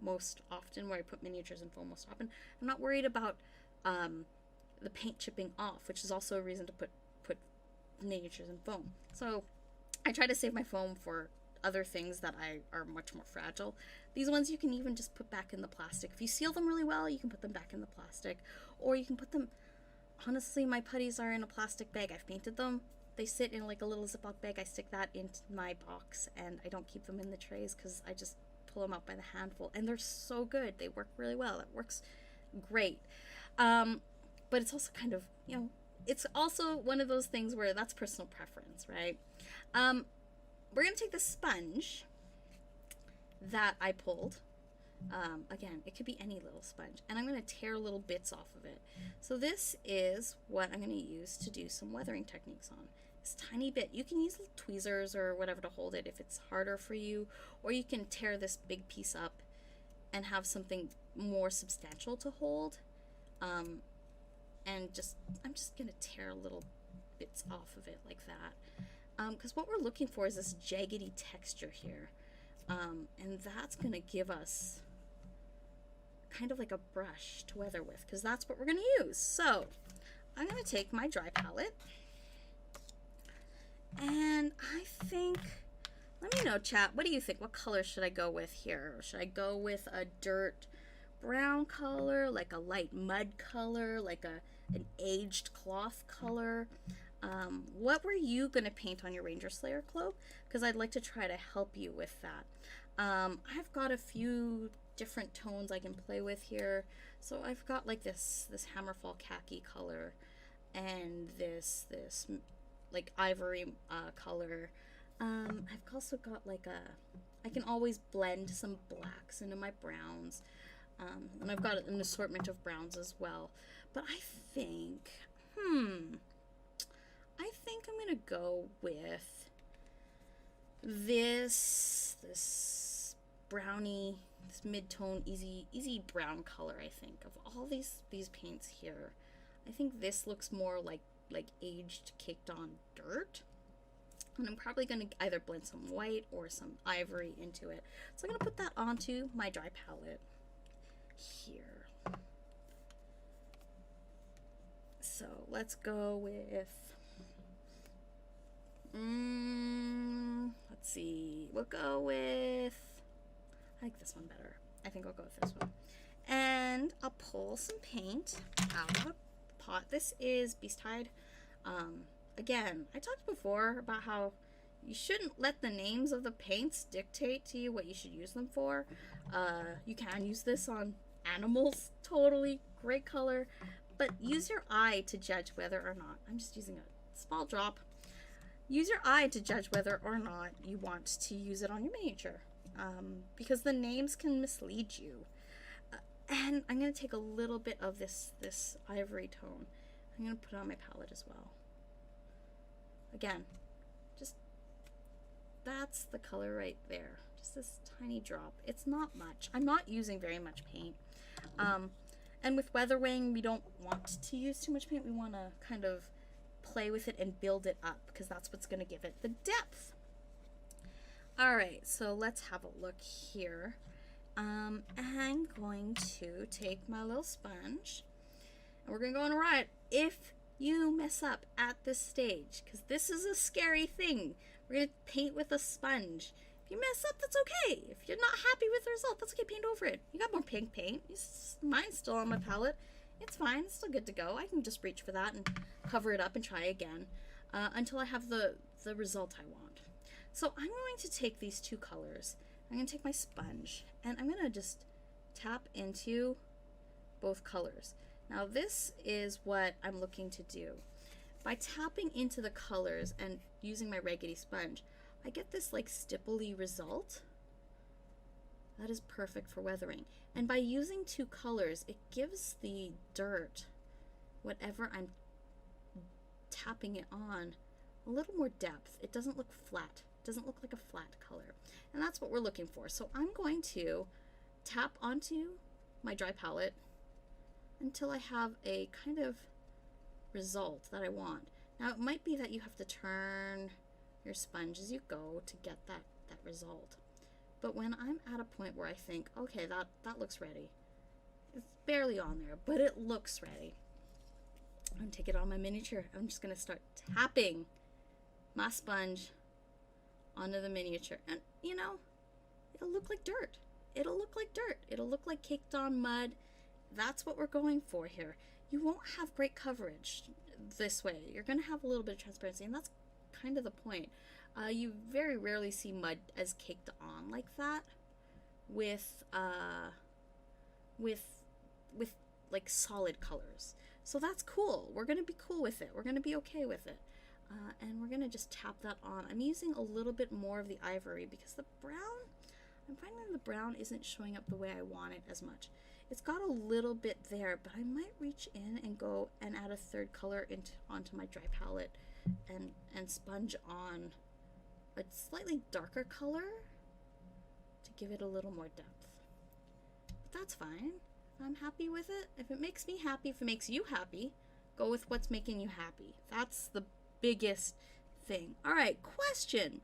most often, where I put miniatures in foam most often. I'm not worried about the paint chipping off, which is also a reason to put miniatures in foam. So I try to save my foam for other things that are much more fragile. These ones you can even just put back in the plastic. If you seal them really well, you can put them back in the plastic, or you can put them, honestly, my putties are in a plastic bag. I've painted them. They sit in a little Ziploc bag. I stick that into my box, and I don't keep them in the trays because I just pull them out by the handful, and they're so good. They work really well. It works great. But it's also kind of, it's also one of those things where that's personal preference, right? We're going to take the sponge that I pulled, Again, it could be any little sponge. And I'm going to tear little bits off of it. So this is what I'm going to use to do some weathering techniques on. This tiny bit. You can use tweezers or whatever to hold it if it's harder for you. Or you can tear this big piece up and have something more substantial to hold. And I'm just going to tear little bits off of it like that. Because what we're looking for is this jaggedy texture here. And that's going to give us kind of like a brush to weather with, because that's what we're going to use. So I'm going to take my dry palette, and I think, let me know, chat, what do you think? What color should I go with here? Should I go with a dirt brown color, like a light mud color, like an aged cloth color? What were you going to paint on your Ranger Slayer cloak? Because I'd like to try to help you with that. I've got a few different tones I can play with here. So I've got like this Hammerfall khaki color, and this like ivory color. I've also got like I can always blend some blacks into my browns. And I've got an assortment of browns as well. But I think, I'm gonna go with this brownie, this mid-tone, easy brown color. I think of all these paints here, I think this looks more like aged caked on dirt. And I'm probably gonna either blend some white or some ivory into it. So I'm gonna put that onto my dry palette here. So let's go with, let's see, we'll go with, I like this one better. I think I'll go with this one. And I'll pull some paint out of a pot. This is Beast Hide. Again, I talked before about how you shouldn't let the names of the paints dictate to you what you should use them for. You can use this on animals, totally, great color, but use your eye to judge whether or not, I'm just using a small drop, use your eye to judge whether or not you want to use it on your miniature, because the names can mislead you. And I'm going to take a little bit of this ivory tone. I'm going to put it on my palette as well. Again, just, that's the color right there. Just this tiny drop. It's not much. I'm not using very much paint. And with weathering, we don't want to use too much paint. We want to kind of play with it and build it up, because that's what's going to give it the depth. All right, so let's have a look here. I'm going to take my little sponge, and we're going to go on a ride. If you mess up at this stage, because this is a scary thing, we're going to paint with a sponge. If you mess up, that's okay. If you're not happy with the result, that's okay. Paint over it. You got more pink paint. Mine's still on my palette. It's fine. It's still good to go. I can just reach for that and cover it up and try again until I have the result I want. So I'm going to take these two colors. I'm going to take my sponge, and I'm going to just tap into both colors. Now this is what I'm looking to do. By tapping into the colors and using my raggedy sponge, I get this like stipply result. That is perfect for weathering. And by using two colors, it gives the dirt, whatever I'm tapping it on, a little more depth. It doesn't look flat. It doesn't look like a flat color. And that's what we're looking for. So I'm going to tap onto my dry palette until I have a kind of result that I want. Now it might be that you have to turn your sponge as you go to get that result. But when I'm at a point where I think, okay, that looks ready. It's barely on there, but it looks ready. I'm going to take it on my miniature. I'm just going to start tapping my sponge onto the miniature. And, you know, it'll look like dirt. It'll look like dirt. It'll look like caked on mud. That's what we're going for here. You won't have great coverage this way. You're going to have a little bit of transparency, and that's kind of the point. You very rarely see mud as caked on like that with like solid colors. So that's cool. We're going to be cool with it. We're going to be okay with it. And we're going to just tap that on. I'm using a little bit more of the ivory because the brown, I'm finding the brown isn't showing up the way I want it as much. It's got a little bit there, but I might reach in and go and add a third color onto my dry palette and sponge on a slightly darker color to give it a little more depth. But that's fine. I'm happy with it. If it makes me happy, if it makes you happy, go with what's making you happy. That's the biggest thing. All right, question.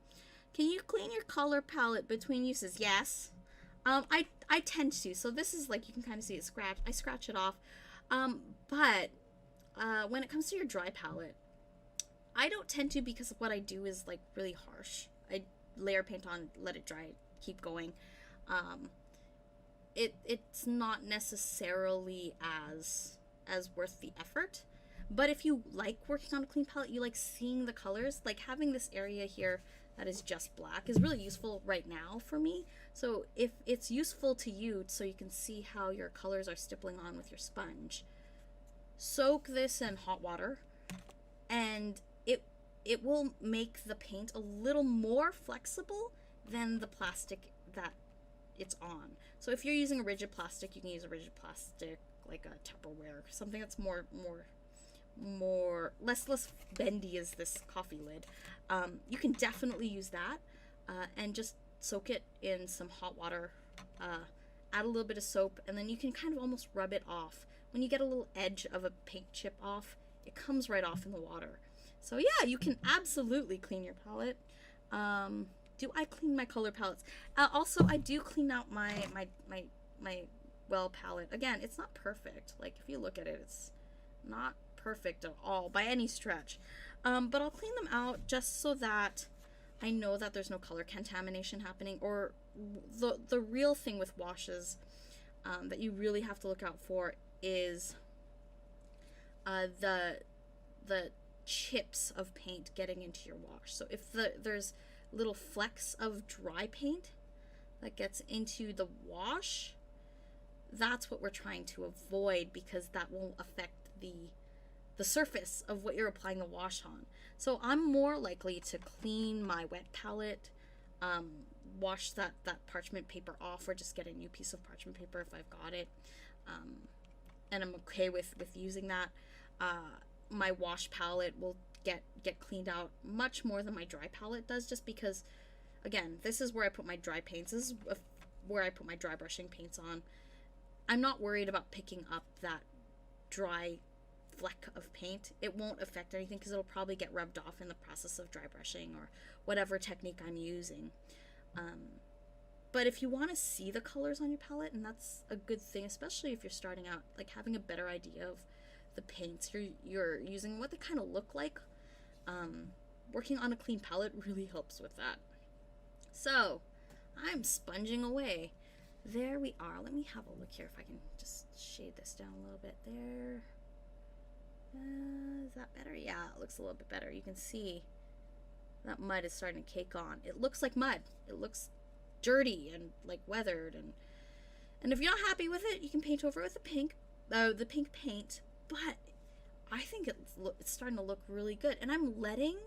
Can you clean your color palette between uses? Yes. I tend to. So this is like, you can kind of see it scratch. I scratch it off. But when it comes to your dry palette, I don't tend to, because what I do is like really harsh. I layer paint on, let it dry, keep going. It's not necessarily as worth the effort. But if you like working on a clean palette, you like seeing the colors, like having this area here that is just black is really useful right now for me. So if it's useful to you, so you can see how your colors are stippling on with your sponge, soak this in hot water, and it will make the paint a little more flexible than the plastic that it's on. So if you're using a rigid plastic, you can use a rigid plastic like a Tupperware, something that's less bendy as this coffee lid. You can definitely use that and just soak it in some hot water, add a little bit of soap, and then you can kind of almost rub it off. When you get a little edge of a paint chip off, it comes right off in the water. So yeah, you can absolutely clean your palette. Do I clean my color palettes? Also, I do clean out my well palette. Again, it's not perfect. Like, if you look at it, it's not perfect at all by any stretch. But I'll clean them out just so that I know that there's no color contamination happening. Or the real thing with washes that you really have to look out for is the chips of paint getting into your wash. So if there's little flecks of dry paint that gets into the wash, that's what we're trying to avoid, because that will affect the surface of what you're applying the wash on. So I'm more likely to clean my wet palette, wash that parchment paper off, or just get a new piece of parchment paper if I've got it, and I'm okay with using that. My wash palette will get cleaned out much more than my dry palette does, just because, again, this is where I put my dry paints. This is where I put my dry brushing paints on. I'm not worried about picking up that dry fleck of paint. It won't affect anything because it'll probably get rubbed off in the process of dry brushing or whatever technique I'm using. But if you want to see the colors on your palette, and that's a good thing, especially if you're starting out, like having a better idea of the paints you're using, what they kind of look like, working on a clean palette really helps with that. So I'm sponging away. There we are. Let me have a look here if I can just shade this down a little bit there. Is that better? Yeah, it looks a little bit better. You can see that mud is starting to cake on. It looks like mud. It looks dirty and like weathered, and if you're not happy with it, you can paint over it with the pink paint. But I think it's starting to look really good, and I'm letting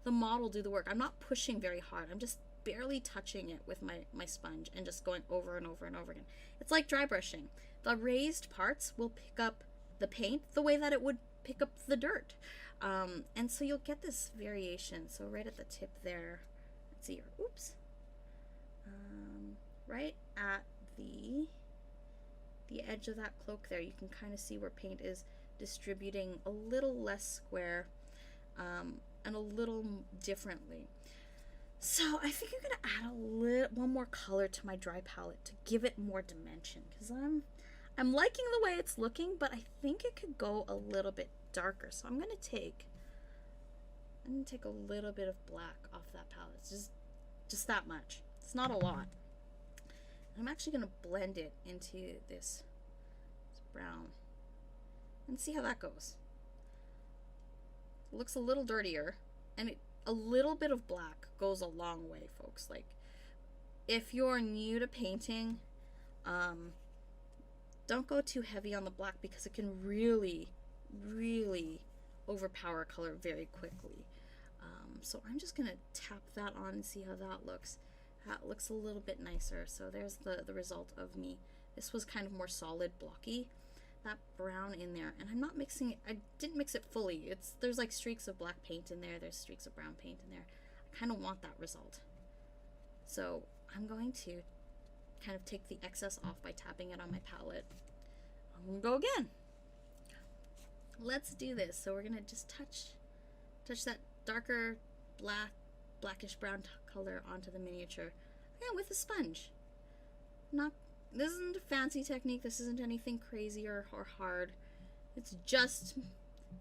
the model do the work. I'm not pushing very hard. I'm just barely touching it with my sponge and just going over and over and over again. It's like dry brushing. The raised parts will pick up the paint the way that it would pick up the dirt, and so you'll get this variation. So right at the tip there, let's see here, oops, right at the edge of that cloak there, you can kind of see where paint is distributing a little less square, and a little differently. So I think I'm gonna add one more color to my dry palette to give it more dimension, because I'm liking the way it's looking, but I think it could go a little bit darker. So I'm gonna take a little bit of black off that palette. It's just that much. It's not a lot. I'm actually gonna blend it into this brown and see how that goes. It looks a little dirtier, and a little bit of black goes a long way, folks. Like, if you're new to painting, don't go too heavy on the black, because it can really, really overpower color very quickly. So I'm just gonna tap that on and see how that looks. That looks a little bit nicer. So there's the result of me. This was kind of more solid, blocky. That brown in there, and I'm not mixing it. I didn't mix it fully. There's like streaks of black paint in there. There's streaks of brown paint in there. I kind of want that result. So I'm going to kind of take the excess off by tapping it on my palette. I'm gonna go again. Let's do this. So we're gonna just touch that darker blackish brown color onto the miniature. Yeah, with a sponge. This isn't a fancy technique. This isn't anything crazy or hard. It's just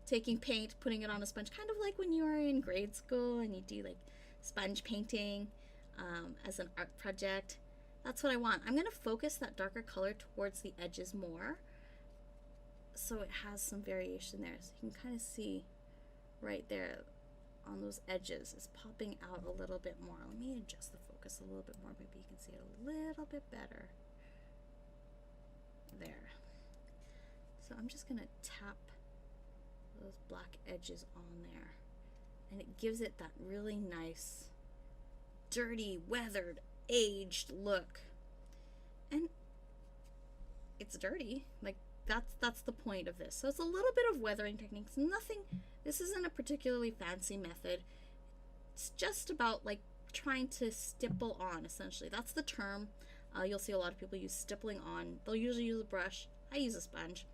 taking paint, putting it on a sponge, kind of like when you were in grade school and you do like sponge painting as an art project. That's what I want. I'm going to focus that darker color towards the edges more, so it has some variation there. So you can kind of see right there on those edges is popping out a little bit more. Let me adjust the focus a little bit more. Maybe you can see it a little bit better. There. So I'm just gonna tap those black edges on there, and it gives it that really nice, dirty, weathered, aged look. And it's dirty, like that's the point of this. So it's a little bit of weathering techniques. This isn't a particularly fancy method. It's just about like trying to stipple on, essentially. That's the term. You'll see a lot of people use stippling on. They'll usually use a brush. I use a sponge.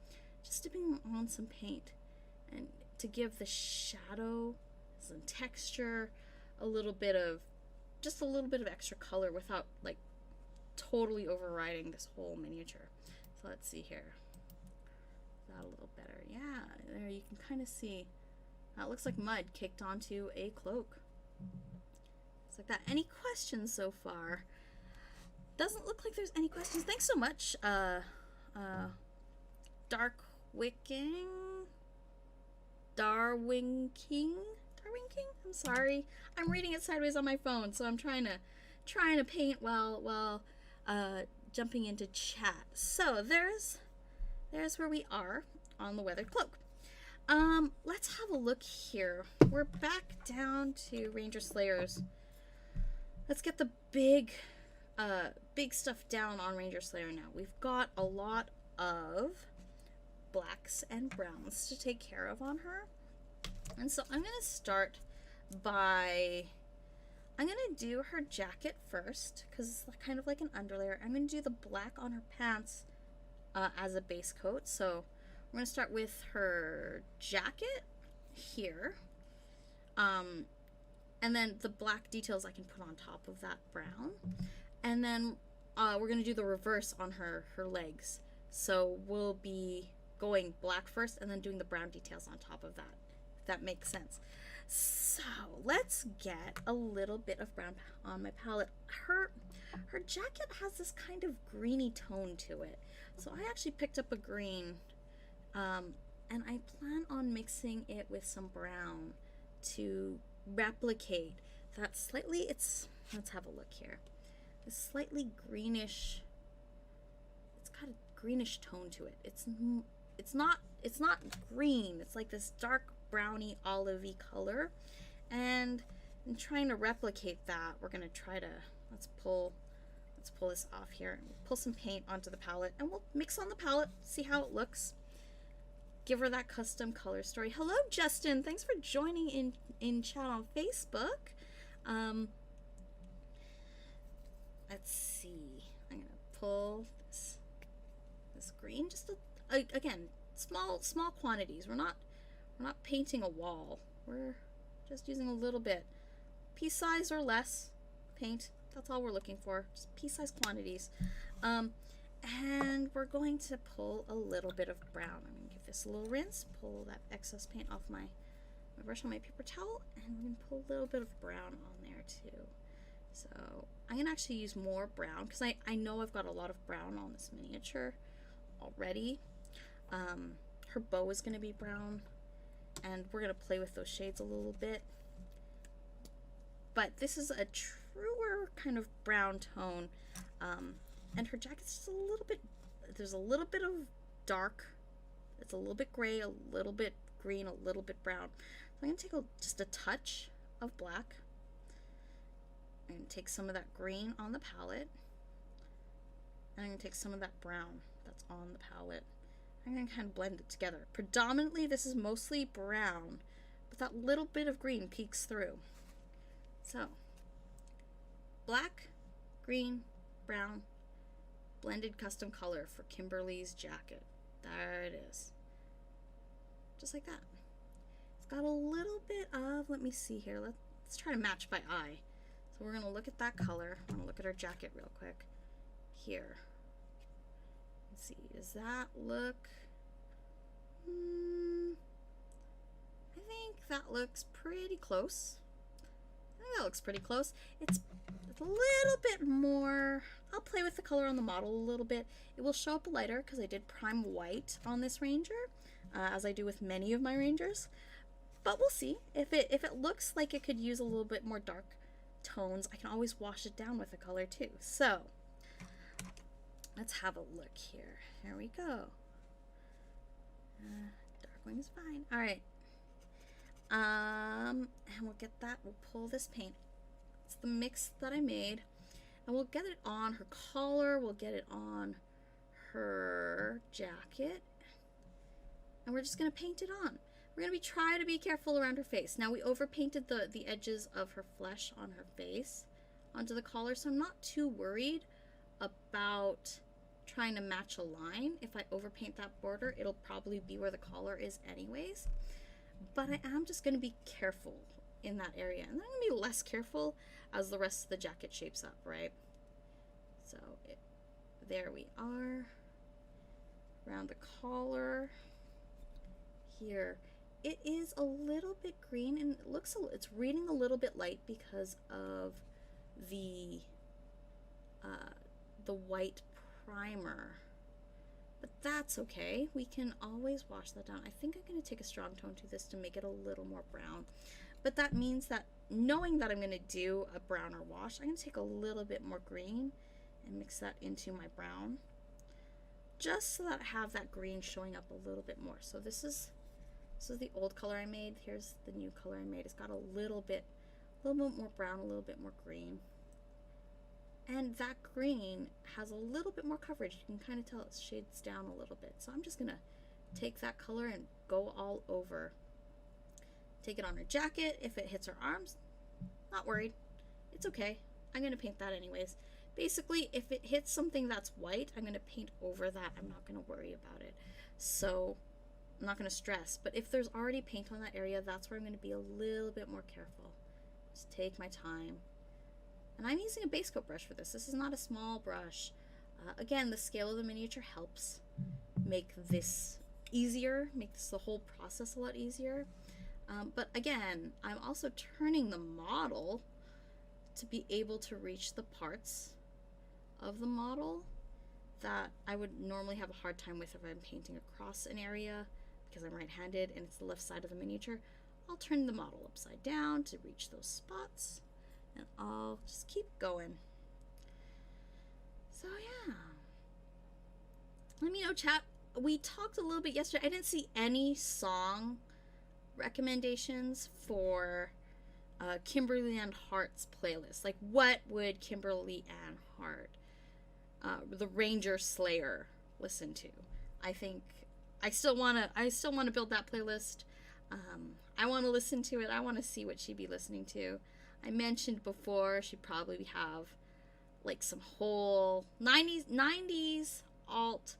Just dipping on some paint, and to give the shadow, some texture, just a little bit of extra color without like totally overriding this whole miniature. So let's see here. That a little better. Yeah, there you can kind of see. That looks like mud kicked onto a cloak. It's like that. Any questions so far? Doesn't look like there's any questions. Thanks so much, Darwin King. I'm sorry. I'm reading it sideways on my phone, so I'm trying to paint while jumping into chat. So there's where we are on the weathered cloak. Let's have a look here. We're back down to Ranger Slayers. Let's get the big stuff down on Ranger Slayer now. We've got a lot of blacks and browns to take care of on her. And so I'm going to start by, I'm going to do her jacket first, because it's kind of like an underlayer. I'm going to do the black on her pants as a base coat. So we're going to start with her jacket here. And then the black details I can put on top of that brown. And then we're going to do the reverse on her legs. So we'll be going black first and then doing the brown details on top of that, if that makes sense. So let's get a little bit of brown on my palette. Her jacket has this kind of greeny tone to it. So I actually picked up a green, and I plan on mixing it with some brown to replicate that slightly, let's have a look here. This slightly greenish, it's got a greenish tone to it. It's not green. It's like this dark browny olivey color, and in trying to replicate that, we're gonna try to let's pull this off here and pull some paint onto the palette, and we'll mix on the palette, see how it looks, give her that custom color story. Hello Justin, thanks for joining in chat on Facebook. Let's see, I'm gonna pull this green, just again, small quantities. We're not painting a wall. We're just using a little bit, piece size or less paint. That's all we're looking for, just piece size quantities. And we're going to pull a little bit of brown. I'm gonna give this a little rinse, pull that excess paint off my brush on my paper towel, and we're gonna pull a little bit of brown on there too. So I'm gonna actually use more brown because I know I've got a lot of brown on this miniature already. Her bow is gonna be brown, and we're gonna play with those shades a little bit. But this is a truer kind of brown tone, and her jacket's just a little bit, there's a little bit of dark, it's a little bit gray, a little bit green, a little bit brown. So I'm gonna take just a touch of black I'm going to take some of that green on the palette, and I'm going to take some of that brown that's on the palette. I'm going to kind of blend it together. Predominantly, this is mostly brown, but that little bit of green peeks through. So, black, green, brown, blended custom color for Kimberly's jacket. There it is. Just like that. It's got a little bit of, let me see here, let's try to match by eye. So we're going to look at that color. I'm going to look at her jacket real quick. Here. Let's see, does that look, I think that looks pretty close. I think that looks pretty close. It's a little bit more, I'll play with the color on the model a little bit. It will show up lighter because I did prime white on this ranger, as I do with many of my rangers. But we'll see. If it looks like it could use a little bit more dark tones, I can always wash it down with a color too. So let's have a look here. Here we go. Darkwing is fine. All right. And we'll get that. We'll pull this paint. It's the mix that I made, and we'll get it on her collar. We'll get it on her jacket, and we're just gonna paint it on. We're gonna try to be careful around her face. Now we overpainted the edges of her flesh on her face onto the collar, so I'm not too worried about trying to match a line. If I overpaint that border, it'll probably be where the collar is anyways. But I am just going to be careful in that area, and then I'm going to be less careful as the rest of the jacket shapes up, right? So there we are. Around the collar here, it is a little bit green, and it looks it's reading a little bit light because of the white primer, but that's okay. We can always wash that down. I think I'm going to take a strong tone to this to make it a little more brown, but that means that knowing that I'm going to do a browner wash, I'm going to take a little bit more green and mix that into my brown, just so that I have that green showing up a little bit more. So this is the old color I made. Here's the new color I made. It's got a little bit more brown, a little bit more green. And that green has a little bit more coverage. You can kind of tell it shades down a little bit. So I'm just going to take that color and go all over. Take it on her jacket. If it hits her arms, not worried. It's okay. I'm going to paint that anyways. Basically, if it hits something that's white, I'm going to paint over that. I'm not going to worry about it. So I'm not going to stress. But if there's already paint on that area, that's where I'm going to be a little bit more careful. Just take my time. And I'm using a base coat brush for this. This is not a small brush. Again, the scale of the miniature helps make this easier, makes the whole process a lot easier. But again, I'm also turning the model to be able to reach the parts of the model that I would normally have a hard time with if I'm painting across an area, because I'm right-handed and it's the left side of the miniature. I'll turn the model upside down to reach those spots. And I'll just keep going. So yeah. Let me know, chat. We talked a little bit yesterday. I didn't see any song recommendations for Kimberly and Hart's playlist. Like, what would Kimberly and Hart, the Ranger Slayer, listen to? I think I still wanna build that playlist. I want to listen to it. I want to see what she'd be listening to. I mentioned before she'd probably have like some whole 90s alt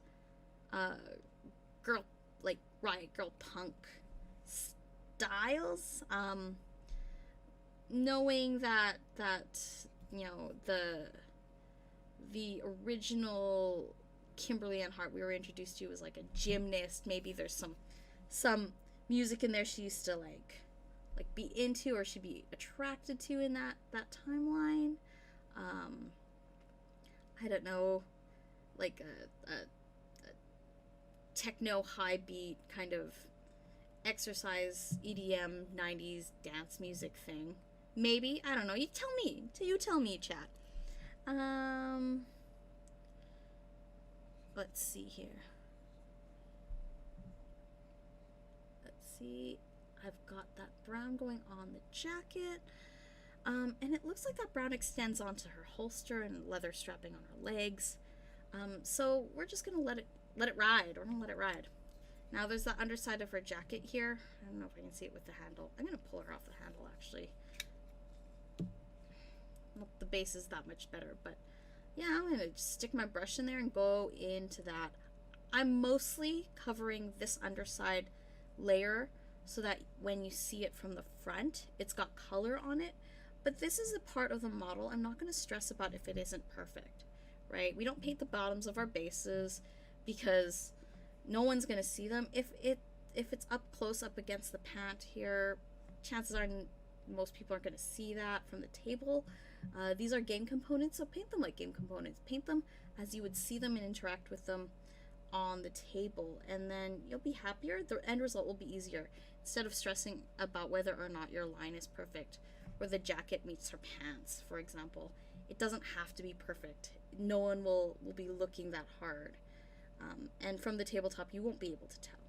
girl, like riot girl punk styles. Knowing that you know the original Kimberly and Hart we were introduced to was like a gymnast. Maybe there's some music in there she used to like be into or she'd be attracted to in that timeline. I don't know, like a techno high beat kind of exercise EDM 90s dance music thing. Maybe, I don't know. You tell me, chat. Let's see here. Let's see. I've got that brown going on the jacket. And it looks like that brown extends onto her holster and leather strapping on her legs. So we're just gonna let it ride. We're gonna let it ride. Now there's the underside of her jacket here. I don't know if I can see it with the handle. I'm gonna pull her off the handle actually. Well, the base is that much better, but yeah, I'm gonna just stick my brush in there and go into that. I'm mostly covering this underside layer so that when you see it from the front, it's got color on it. But this is a part of the model I'm not going to stress about if it isn't perfect, right? We don't paint the bottoms of our bases because no one's going to see them. If it's up close up against the pant here, chances are most people aren't going to see that from the table. These are game components, so paint them like game components. Paint them as you would see them and interact with them on the table, and then you'll be happier. The end result will be easier instead of stressing about whether or not your line is perfect, or the jacket meets her pants, for example. It doesn't have to be perfect. No one will be looking that hard, and from the tabletop you won't be able to tell.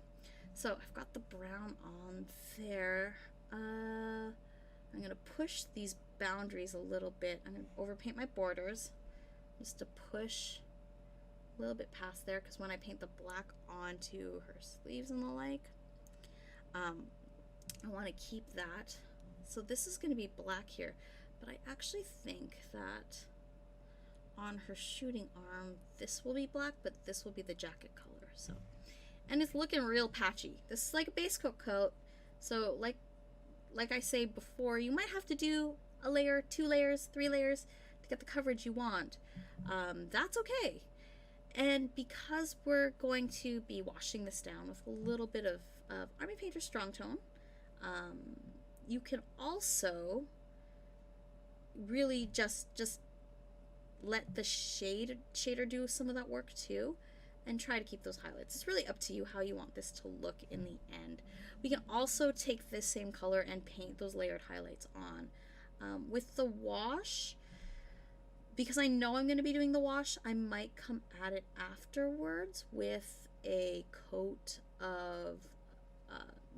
So I've got the brown on there. I'm gonna push these boundaries a little bit. I'm gonna overpaint my borders just to push a little bit past there, because when I paint the black onto her sleeves and the like, I want to keep that. So this is going to be black here, but I actually think that on her shooting arm this will be black, but this will be the jacket color. So, and it's looking real patchy. This is like a base coat, so like I say before, you might have to do a layer, 2 layers, 3 layers to get the coverage you want. That's okay. And because we're going to be washing this down with a little bit of Army Painter Strong Tone, you can also really just let the shader do some of that work too, and try to keep those highlights. It's really up to you how you want this to look in the end. We can also take this same color and paint those layered highlights on. With the wash, because I know I'm going to be doing the wash, I might come at it afterwards with a coat of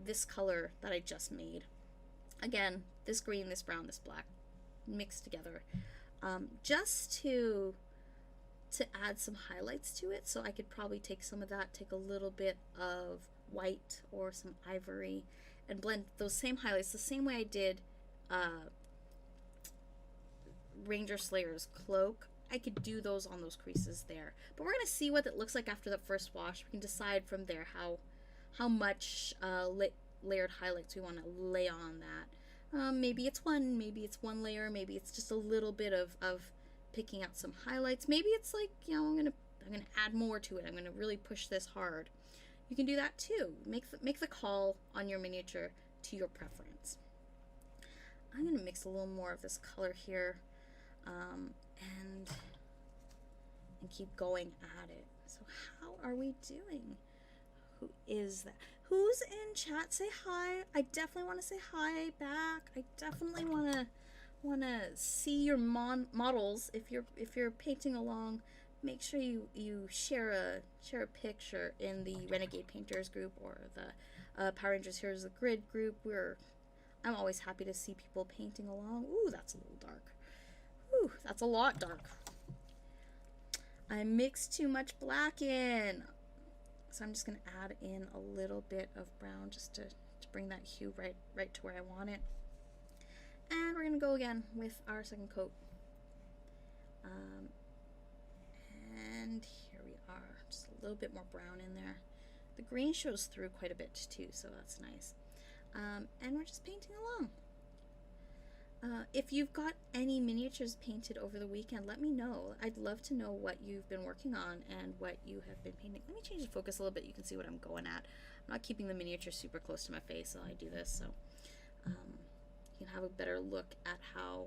this color that I just made. Again, this green, this brown, this black mixed together, just to add some highlights to it. So I could probably take some of that, take a little bit of white or some ivory, and blend those same highlights the same way I did Ranger Slayer's Cloak. I could do those on those creases there, but we're gonna see what it looks like after the first wash. We can decide from there how much layered highlights we want to lay on that. Maybe it's one layer, maybe it's just a little bit of picking out some highlights. Maybe it's like, you know, I'm gonna add more to it. I'm gonna really push this hard. You can do that too. Make the call on your miniature to your preference. I'm gonna mix a little more of this color here. And keep going at it. So how are we doing? Who is that? Who's in chat? Say hi. I definitely want to say hi back. I definitely want to see your models. If you're painting along, make sure you share a picture in the Renegade Painters group or the Power Rangers Heroes of the Grid group. I'm always happy to see people painting along. Ooh, that's a little dark. Ooh, that's a lot dark. I mixed too much black in. So I'm just going to add in a little bit of brown just to bring that hue right to where I want it. And we're going to go again with our second coat. And here we are. Just a little bit more brown in there. The green shows through quite a bit too, so that's nice. And we're just painting along. If you've got any miniatures painted over the weekend, let me know. I'd love to know what you've been working on and what you have been painting. Let me change the focus a little bit. You can see what I'm going at. I'm not keeping the miniature super close to my face while I do this, so you can have a better look at how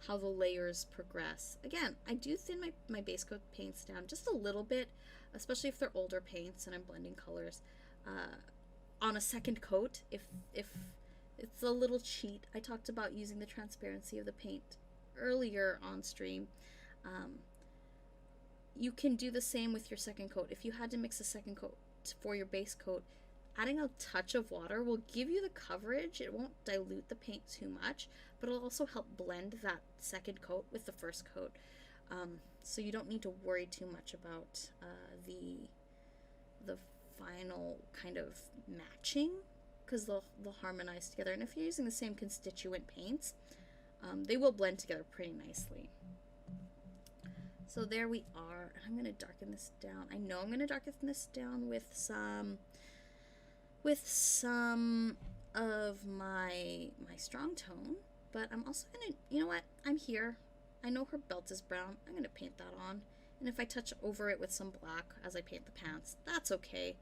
the layers progress. Again, I do thin my base coat paints down just a little bit, especially if they're older paints and I'm blending colors. On a second coat, if it's a little cheat. I talked about using the transparency of the paint earlier on stream. You can do the same with your second coat. If you had to mix a second coat for your base coat, adding a touch of water will give you the coverage. It won't dilute the paint too much, but it'll also help blend that second coat with the first coat. So you don't need to worry too much about the final kind of matching, because they'll harmonize together. And if you're using the same constituent paints, they will blend together pretty nicely. So there we are. I'm going to darken this down. I know I'm going to darken this down with some of my strong tone, but I'm also going to, you know what? I'm here. I know her belt is brown. I'm going to paint that on. And if I touch over it with some black as I paint the pants, that's okay.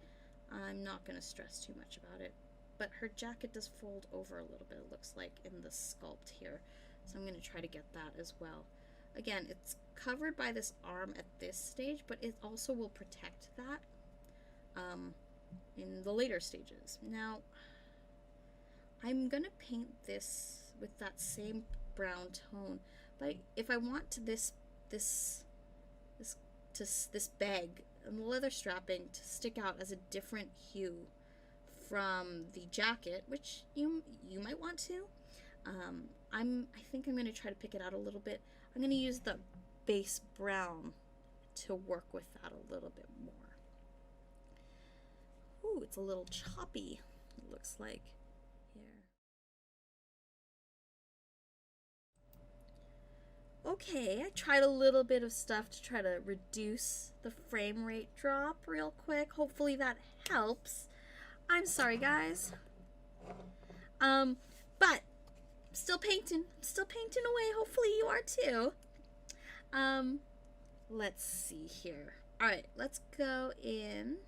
I'm not going to stress too much about it. But her jacket does fold over a little bit, it looks like, in the sculpt here. So I'm going to try to get that as well. Again, it's covered by this arm at this stage, but it also will protect that in the later stages. Now, I'm going to paint this with that same brown tone, but if I want this bag and the leather strapping to stick out as a different hue from the jacket, which you might want to, I think I'm going to try to pick it out a little bit. I'm going to use the base brown to work with that a little bit more. Ooh, it's a little choppy, it looks like here. Okay, I tried a little bit of stuff to try to reduce the frame rate drop real quick. Hopefully that helps. I'm sorry, guys. But still painting away. Hopefully you are too. Let's see here. All right, let's go in.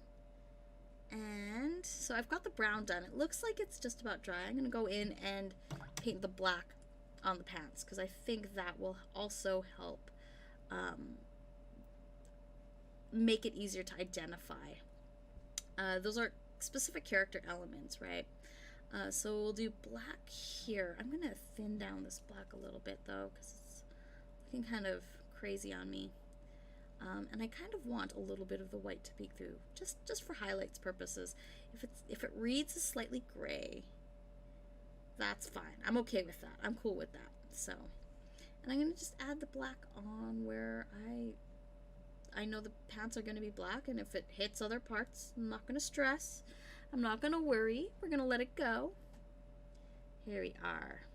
And so I've got the brown done. It looks like it's just about dry. I'm gonna go in and paint the black on the pants, because I think that will also help make it easier to identify. Those are specific character elements, right? So we'll do black here. I'm gonna thin down this black a little bit though, because it's looking kind of crazy on me. And I kind of want a little bit of the white to peek through, just for highlights purposes. If it reads as slightly gray, that's fine. I'm okay with that. I'm cool with that. So, and I'm gonna just add the black on where I know the pants are gonna be black, and if it hits other parts, I'm not gonna stress. I'm not gonna worry. We're gonna let it go. Here we are.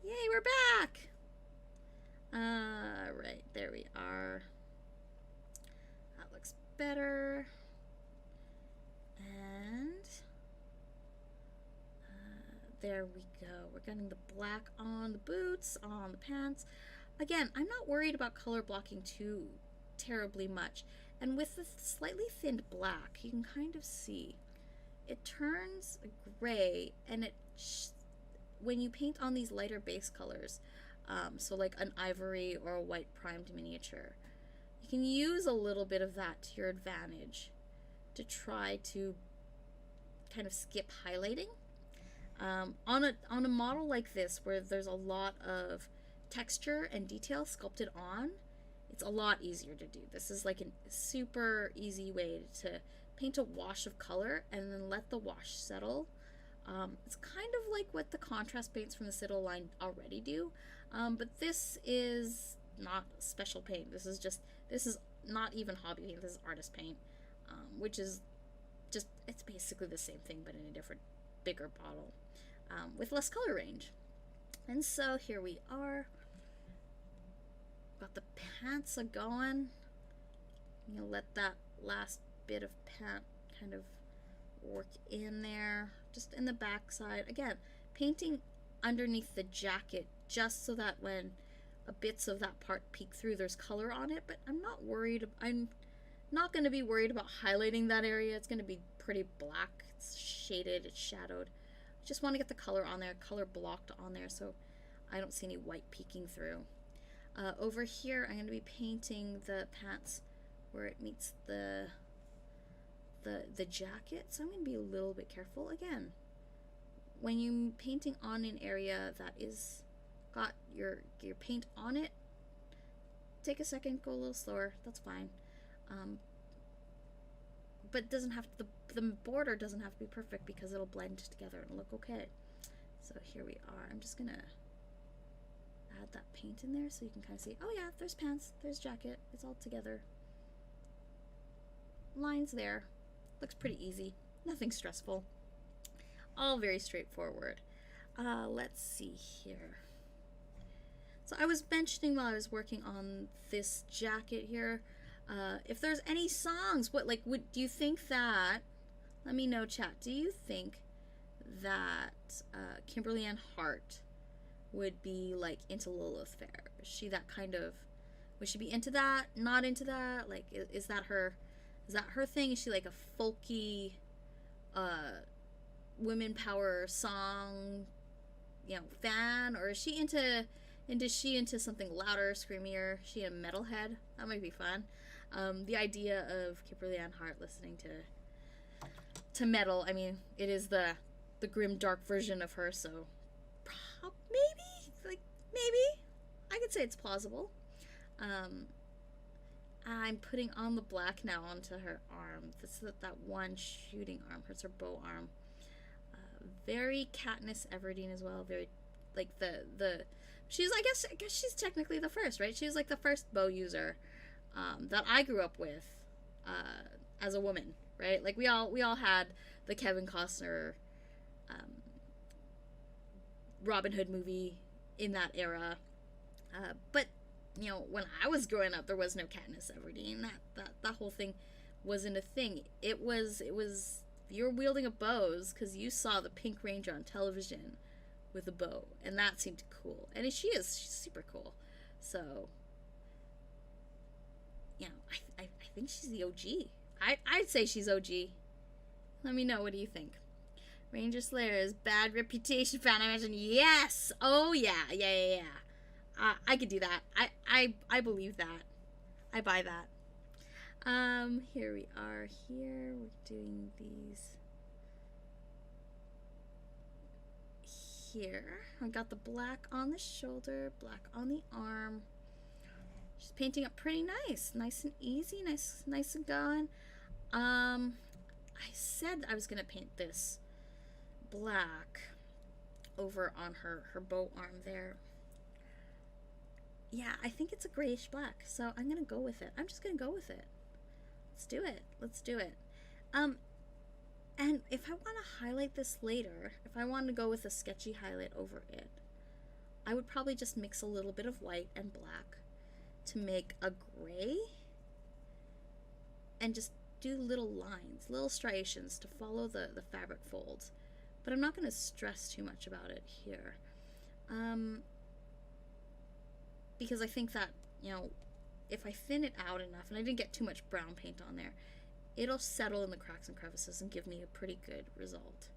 Yay, we're back! Right, there we are. That looks better. And there we go. We're getting the black on the boots, on the pants. Again, I'm not worried about color blocking too terribly much. And with the slightly thinned black, you can kind of see it turns gray, and when you paint on these lighter base colors, so like an ivory or a white primed miniature, you can use a little bit of that to your advantage to try to kind of skip highlighting. On a model like this, where there's a lot of texture and detail sculpted on, it's a lot easier to do. This is like a super easy way to paint a wash of color and then let the wash settle. It's kind of like what the contrast paints from the Citadel line already do, but this is not special paint. This is not even hobby paint. This is artist paint, which is it's basically the same thing but in a different, bigger bottle, with less color range. And so here we are. Got the pants a going. I'm gonna let that last bit of pant kind of work in there, just in the back side. Again, painting underneath the jacket just so that when bits of that part peek through, there's color on it. But I'm not worried. I'm not going to be worried about highlighting that area. It's going to be pretty black. It's shaded, it's shadowed. I just want to get the color on there, color blocked on there, so I don't see any white peeking through. Over here, I'm going to be painting the pants where it meets the jacket, so I'm going to be a little bit careful. Again, when you're painting on an area that is got your paint on it, take a second, go a little slower, that's fine. but it doesn't have to, the border doesn't have to be perfect because it'll blend together and look okay. So here we are. I'm just gonna add that paint in there so you can kind of see, oh yeah, there's pants, there's jacket, it's all together. Lines there. Looks pretty easy. Nothing stressful. All very straightforward. Let's see here. So I was mentioning while I was working on this jacket here, if there's any songs, do you think that, let me know, chat, do you think that Kimberly and Hart would be like into Lilith Fair? Is she that kind of, would she be into that, not into that? Like, is that her thing? Is she like a folky women power song, fan, or is she into something louder, screamier? Is she a metalhead? That might be fun. The idea of Kimberly Ann Hart listening to metal, I mean, it is the grim, dark version of her, so maybe I could say it's plausible. I'm putting on the black now onto her arm. This is that one shooting arm. It's her bow arm. Very Katniss Everdeen as well. Very like the she's I guess she's technically the first, right? She was like the first bow user that I grew up with as a woman, right? Like we all had the Kevin Costner Robin Hood movie in that era, but when I was growing up, there was no Katniss Everdeen. That whole thing wasn't a thing. It was you're wielding a bows because you saw the Pink Ranger on television with a bow, and that seemed cool. And she's super cool. So, I think she's the OG. I'd say she's OG. Let me know, what do you think? Ranger Slayer is bad reputation fan, I imagine. Yes! Oh yeah. I could do that. I believe that. I buy that. Here we are here. We're doing these here. I got the black on the shoulder, black on the arm. She's painting up pretty nice. Nice and easy, nice and going. I said I was gonna paint this black over on her bow arm there. Yeah, I think it's a grayish black, so I'm gonna go with it. I'm just gonna go with it. Let's do it. And if I want to highlight this later, if I want to go with a sketchy highlight over it, I would probably just mix a little bit of white and black to make a gray, and just do little lines, little striations to follow the fabric folds. But I'm not going to stress too much about it here. Because I think that, if I thin it out enough, and I didn't get too much brown paint on there, it'll settle in the cracks and crevices and give me a pretty good result.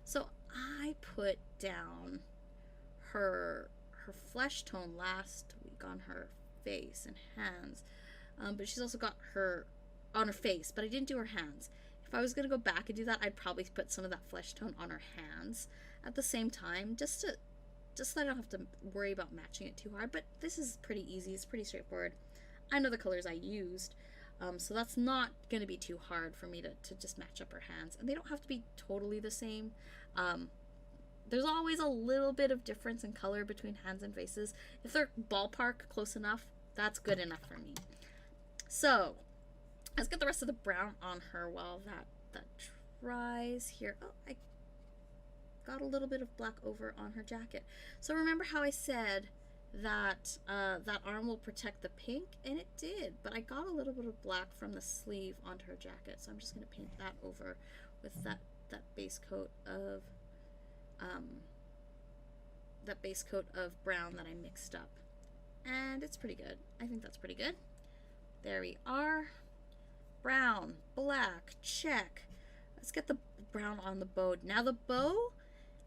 So I put down her flesh tone last week on her face and hands, but she's also got her on her face, but I didn't do her hands. If I was going to go back and do that, I'd probably put some of that flesh tone on her hands at the same time, just so I don't have to worry about matching it too hard. But this is pretty easy. It's pretty straightforward. I know the colors I used, so that's not going to be too hard for me to just match up her hands. And they don't have to be totally the same. There's always a little bit of difference in color between hands and faces. If they're ballpark close enough, that's good enough for me. So let's get the rest of the brown on her while that dries here. Oh, I got a little bit of black over on her jacket. So remember how I said that that arm will protect the pink, and it did, but I got a little bit of black from the sleeve onto her jacket, so I'm just going to paint that over with that base coat of brown that I mixed up, and it's pretty good. I think that's pretty good. There we are. Brown, black, check. Let's get the brown on the bow. Now the bow,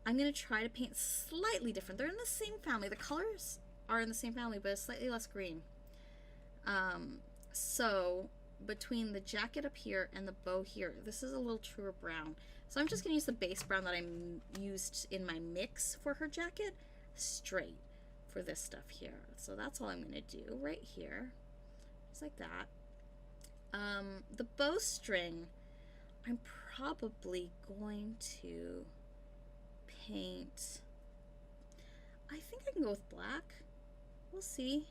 I'm going to try to paint slightly different. They're in the same family. The colors are in the same family, but it's slightly less green. So between the jacket up here and the bow here, this is a little truer brown. So I'm just going to use the base brown that I used in my mix for her jacket straight for this stuff here. So that's all I'm going to do right here. Just like that. The bowstring, I'm probably going to paint, I think I can go with black. We'll see.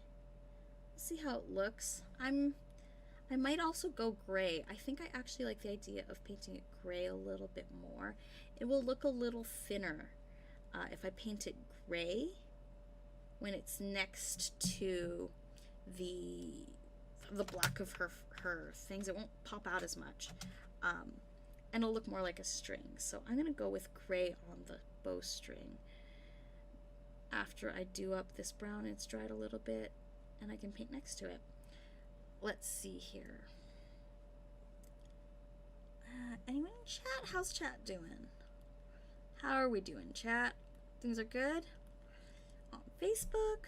We'll see how it looks. I might also go gray. I think I actually like the idea of painting it gray a little bit more. It will look a little thinner if I paint it gray when it's next to the black of her things. It won't pop out as much. And it'll look more like a string. So I'm going to go with gray on the bowstring after I do up this brown and it's dried a little bit, and I can paint next to it. Let's see here. Anyone in chat? How's chat doing? How are we doing, chat? Things are good? On Facebook?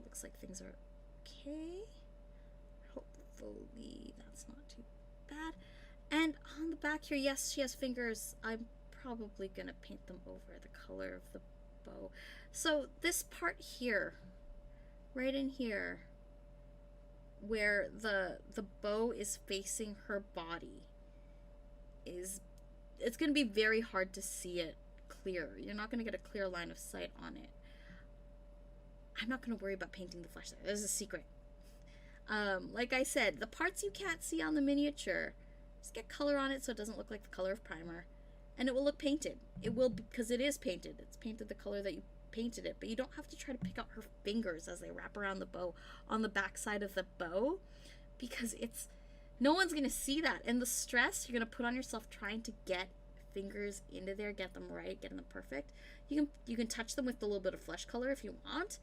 Looks like things are okay. Hopefully that's not too bad. And on the back here, yes, she has fingers. I'm probably gonna paint them over the color of the bow. So this part here, right in here, where the bow is facing her body, it's gonna be very hard to see it clear. You're not gonna get a clear line of sight on it. I'm not gonna worry about painting the flesh there. This is a secret. Like I said, the parts you can't see on the miniature, just get color on it so it doesn't look like the color of primer, and it will look painted. It will, because it is painted. It's painted the color that you painted it, but you don't have to try to pick out her fingers as they wrap around the bow on the back side of the bow, because no one's gonna see that, and the stress you're gonna put on yourself trying to get fingers into there, get them right, get them perfect. You can touch them with a little bit of flesh color if you want,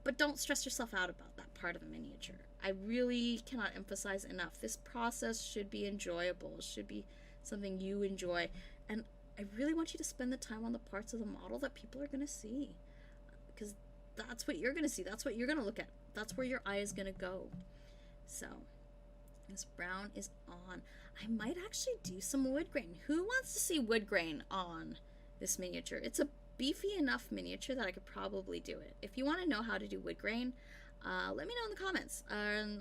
but don't stress yourself out about that part of the miniature. I really cannot emphasize enough, this process should be enjoyable. It should be something you enjoy, and I really want you to spend the time on the parts of the model that people are going to see, because that's what you're going to see. That's what you're going to look at. That's where your eye is going to go. So this brown is on. I might actually do some wood grain. Who wants to see wood grain on this miniature? It's a beefy enough miniature that I could probably do it. If you want to know how to do wood grain, let me know in the comments.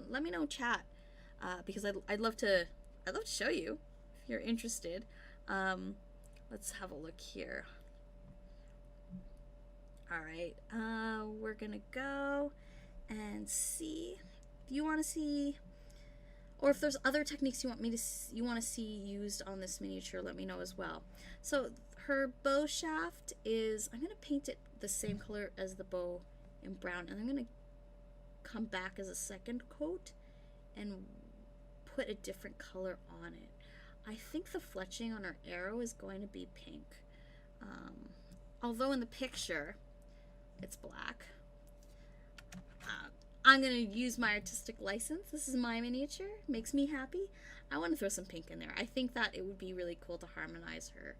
Let me know in chat, because I'd love to show you if you're interested. Let's have a look here. All right, we're gonna go and see. If you want to see, or if there's other techniques you want to see used on this miniature, let me know as well. So her bow shaft is, I'm gonna paint it the same color as the bow in brown, and I'm gonna come back as a second coat and put a different color on it. I think the fletching on her arrow is going to be pink. Although in the picture, it's black. I'm going to use my artistic license. This is my miniature. Makes me happy. I want to throw some pink in there. I think that it would be really cool to harmonize her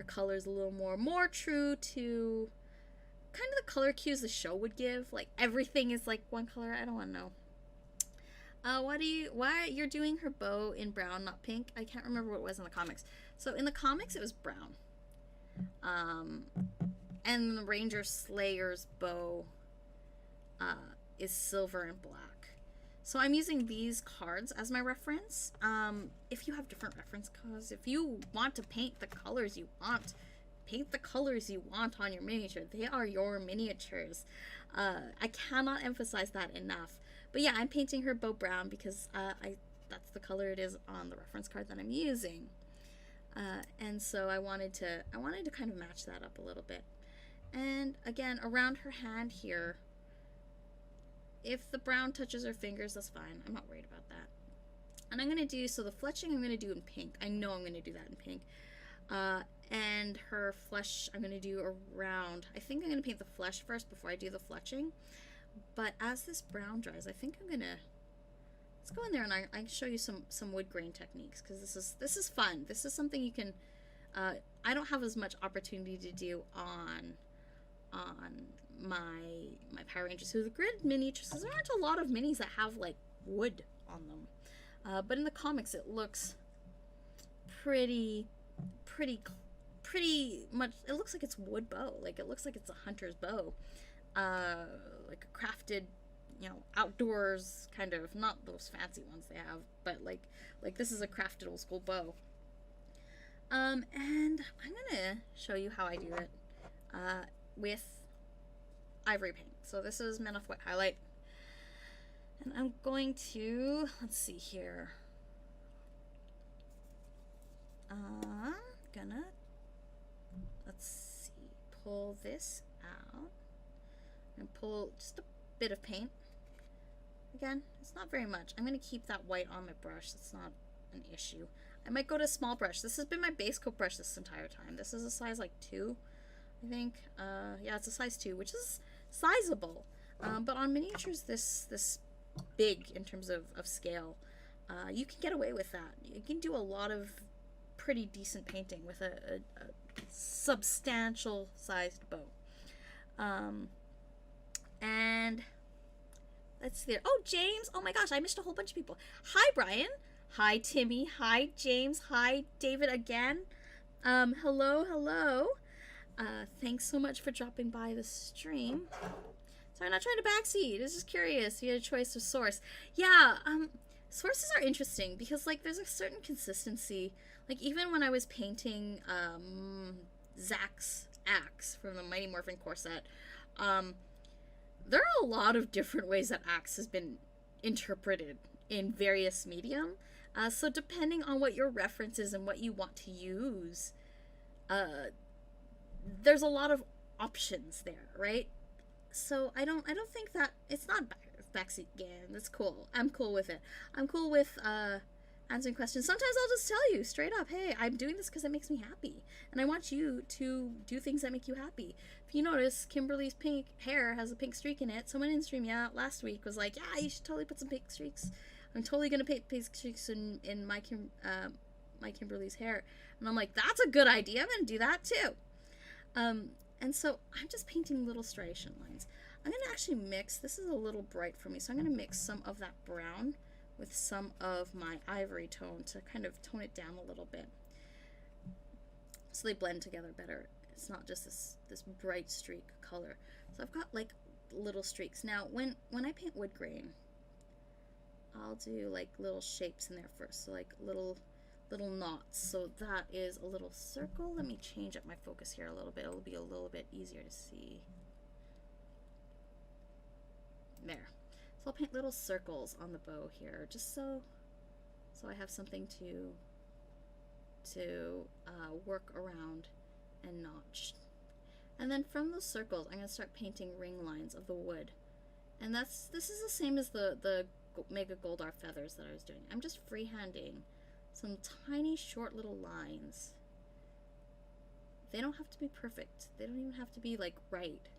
colors a little more true to kind of the color cues the show would give. Like everything is like one color. I don't want to know. Why you're doing her bow in brown, not pink? I can't remember what it was in the comics. So in the comics, it was brown. And the Ranger Slayer's bow is silver and black. So I'm using these cards as my reference. If you have different reference cards, if you want to paint the colors you want, paint the colors you want on your miniature. They are your miniatures. I cannot emphasize that enough. But yeah, I'm painting her bow brown because that's the color it is on the reference card that I'm using. And so I wanted to kind of match that up a little bit. And again, around her hand here, if the brown touches her fingers, that's fine. I'm not worried about that. And I'm going to do, so the fletching I'm going to do in pink. I know I'm going to do that in pink. And her flesh I'm going to do around, I think I'm going to paint the flesh first before I do the fletching. But as this brown dries, I think I'm going to, let's go in there and I can show you some wood grain techniques, because this is fun. This is something you can, I don't have as much opportunity to do on my Power Rangers. So the grid miniatures, there aren't a lot of minis that have like wood on them. But in the comics, it looks pretty much, it looks like it's wood bow. Like it looks like it's a hunter's bow. Like a crafted you know, outdoors kind of, not those fancy ones they have, but like this is a crafted old school bow. And I'm gonna show you how I do it with ivory paint. So this is Men of Wet Highlight, and I'm going to, let's see here, let's see, pull this out and pull just a bit of paint. Again, it's not very much. I'm going to keep that white on my brush. That's not an issue. I might go to a small brush. This has been my base coat brush this entire time. This is a size like 2, I think. Yeah, it's a size 2, which is sizable. But on miniatures this big in terms of scale, you can get away with that. You can do a lot of pretty decent painting with a substantial sized bow. And let's see there. Oh, James. Oh my gosh, I missed a whole bunch of people. Hi, Brian. Hi, Timmy. Hi, James. Hi, David again. Hello. Thanks so much for dropping by the stream. Sorry, I'm not trying to backseat. I was just curious if you had a choice of source. Yeah, sources are interesting because, like, there's a certain consistency. Like, even when I was painting Zach's axe from the Mighty Morphin core set, there are a lot of different ways that axe has been interpreted in various medium. So depending on what your reference is and what you want to use, there's a lot of options there, right? So I don't think that it's not backseat game. That's cool. I'm cool with it. I'm cool with answering questions. Sometimes I'll just tell you straight up, hey, I'm doing this because it makes me happy, and I want you to do things that make you happy. If you notice, Kimberly's pink hair has a pink streak in it. Someone in stream last week was like, yeah, you should totally put some pink streaks. I'm totally gonna paint pink streaks in my Kimberly's hair, and I'm like, that's a good idea. I'm gonna do that too. And so I'm just painting little striation lines. I'm gonna actually mix. This is a little bright for me, so I'm gonna mix some of that brown with some of my ivory tone to kind of tone it down a little bit, so they blend together better. It's not just this bright streak color. So I've got like little streaks. Now when I paint wood grain, I'll do like little shapes in there first, so like little knots. So that is a little circle. Let me change up my focus here a little bit. It'll be a little bit easier to see. There. So I'll paint little circles on the bow here, just so I have something to work around and notch. And then from those circles, I'm going to start painting ring lines of the wood. And this is the same as the Mega Goldar feathers that I was doing. I'm just freehanding some tiny short little lines. They don't have to be perfect. They don't even have to be like right.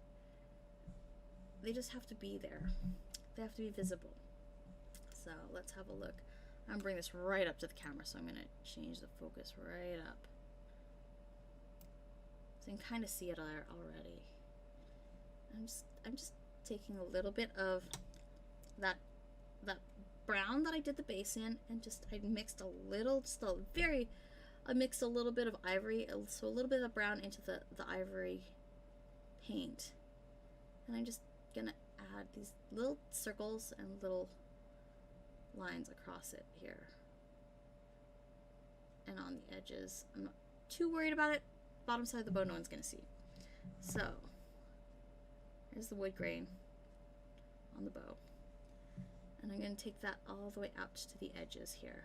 They just have to be there. They have to be visible. So let's have a look. I'm gonna bring this right up to the camera, so I'm gonna change the focus right up, so you can kind of see it already. I'm just taking a little bit of that brown that I did the base in, and I mixed I mixed a little bit of ivory, so a little bit of brown into the ivory paint, and I'm just gonna add these little circles and little lines across it here and on the edges. I'm not too worried about it. Bottom side of the bow, no one's gonna see. So here's the wood grain on the bow, and I'm gonna take that all the way out to the edges here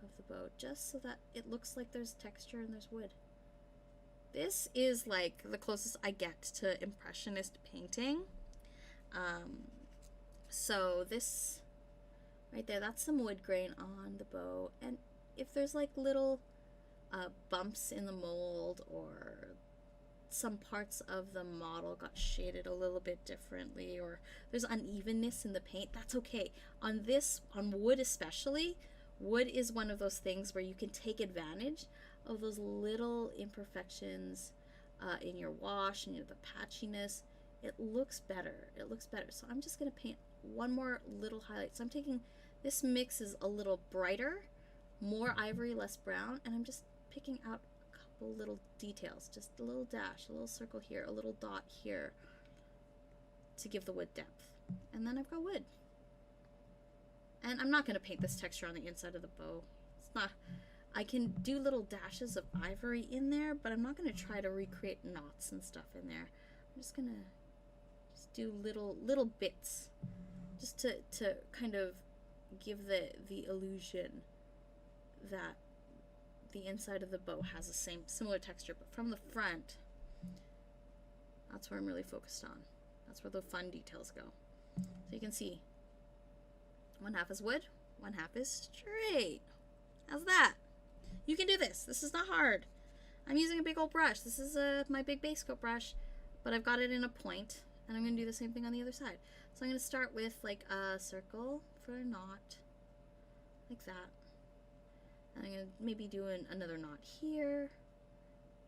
of the bow, just so that it looks like there's texture and there's wood. This is like the closest I get to impressionist painting. So this right there, that's some wood grain on the bow, and if there's like little bumps in the mold, or some parts of the model got shaded a little bit differently, or there's unevenness in the paint, that's okay. On wood especially, wood is one of those things where you can take advantage of those little imperfections in your wash and the patchiness. It looks better. So I'm just going to paint one more little highlight. So I'm taking, this mix is a little brighter, more ivory, less brown, and I'm just picking out a couple little details, just a little dash, a little circle here, a little dot here, to give the wood depth. And then I've got wood. And I'm not going to paint this texture on the inside of the bow. It's not... I can do little dashes of ivory in there, but I'm not going to try to recreate knots and stuff in there. I'm just going to do little bits just to kind of give the illusion that the inside of the bow has the similar texture, but from the front, that's where I'm really focused on. That's where the fun details go. So you can see one half is wood, one half is straight. How's that? You can do this. This is not hard. I'm using a big old brush. This is my big base coat brush, but I've got it in a point, and I'm going to do the same thing on the other side. So I'm going to start with like a circle for a knot, like that. And I'm going to maybe do another knot here.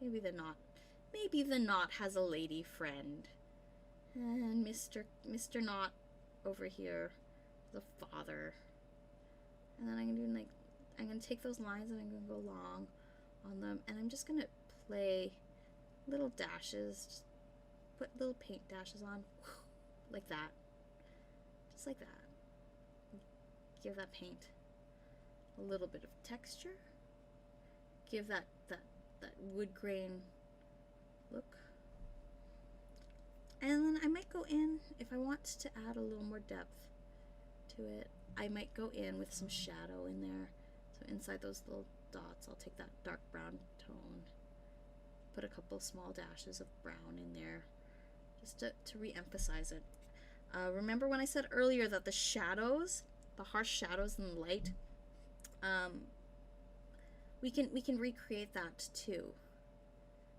Maybe the knot has a lady friend. And Mr. Knot over here, the father. And then I'm going to do like, I'm going to take those lines and I'm going to go long on them. And I'm just going to play little dashes. Just put little paint dashes on. Like that. Just like that. Give that paint a little bit of texture. Give that wood grain look. And then I might go in, if I want to add a little more depth to it, I might go in with some shadow in there. So inside those little dots, I'll take that dark brown tone, put a couple small dashes of brown in there, just to re-emphasize it. Remember when I said earlier that the shadows, the harsh shadows in the light, we can recreate that too.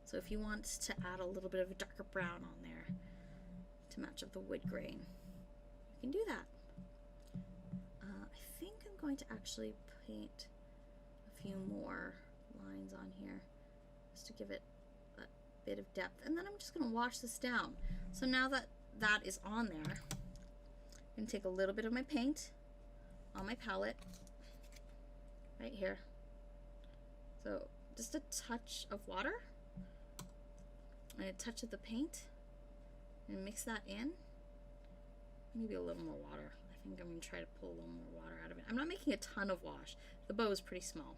So if you want to add a little bit of a darker brown on there to match up the wood grain, you can do that. I think I'm going to actually paint a few more lines on here just to give it a bit of depth, and then I'm just going to wash this down. So now that that is on there, I'm going to take a little bit of my paint on my palette right here. So just a touch of water and a touch of the paint, and mix that in. Maybe a little more water. I think I'm going to try to pull a little more water out of it. I'm not making a ton of wash. The bow is pretty small.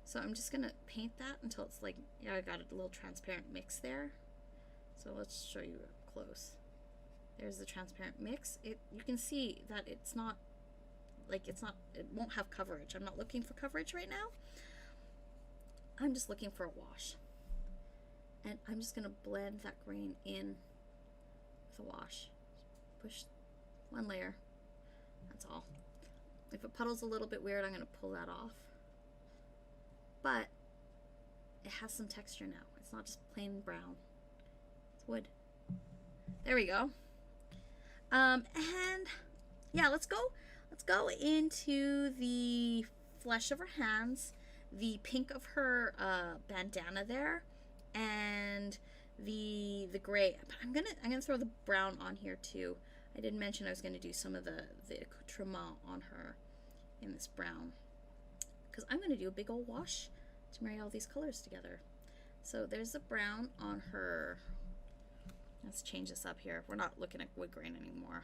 So I'm just going to paint that until it's like, yeah, I got a little transparent mix there. So let's show you up close. There's the transparent mix. You can see that it's not, it won't have coverage. I'm not looking for coverage right now. I'm just looking for a wash. And I'm just going to blend that grain in with a wash. Push one layer. That's all. If it puddles a little bit weird, I'm going to pull that off. But it has some texture now. It's not just plain brown. It's wood. There we go. And yeah, let's go into the flesh of her hands, the pink of her bandana there, and the gray. But I'm gonna throw the brown on here too. I did mention I was gonna do some of the accoutrement on her in this brown, because I'm gonna do a big old wash to marry all these colors together. So there's the brown on her. Let's change this up here. We're not looking at wood grain anymore.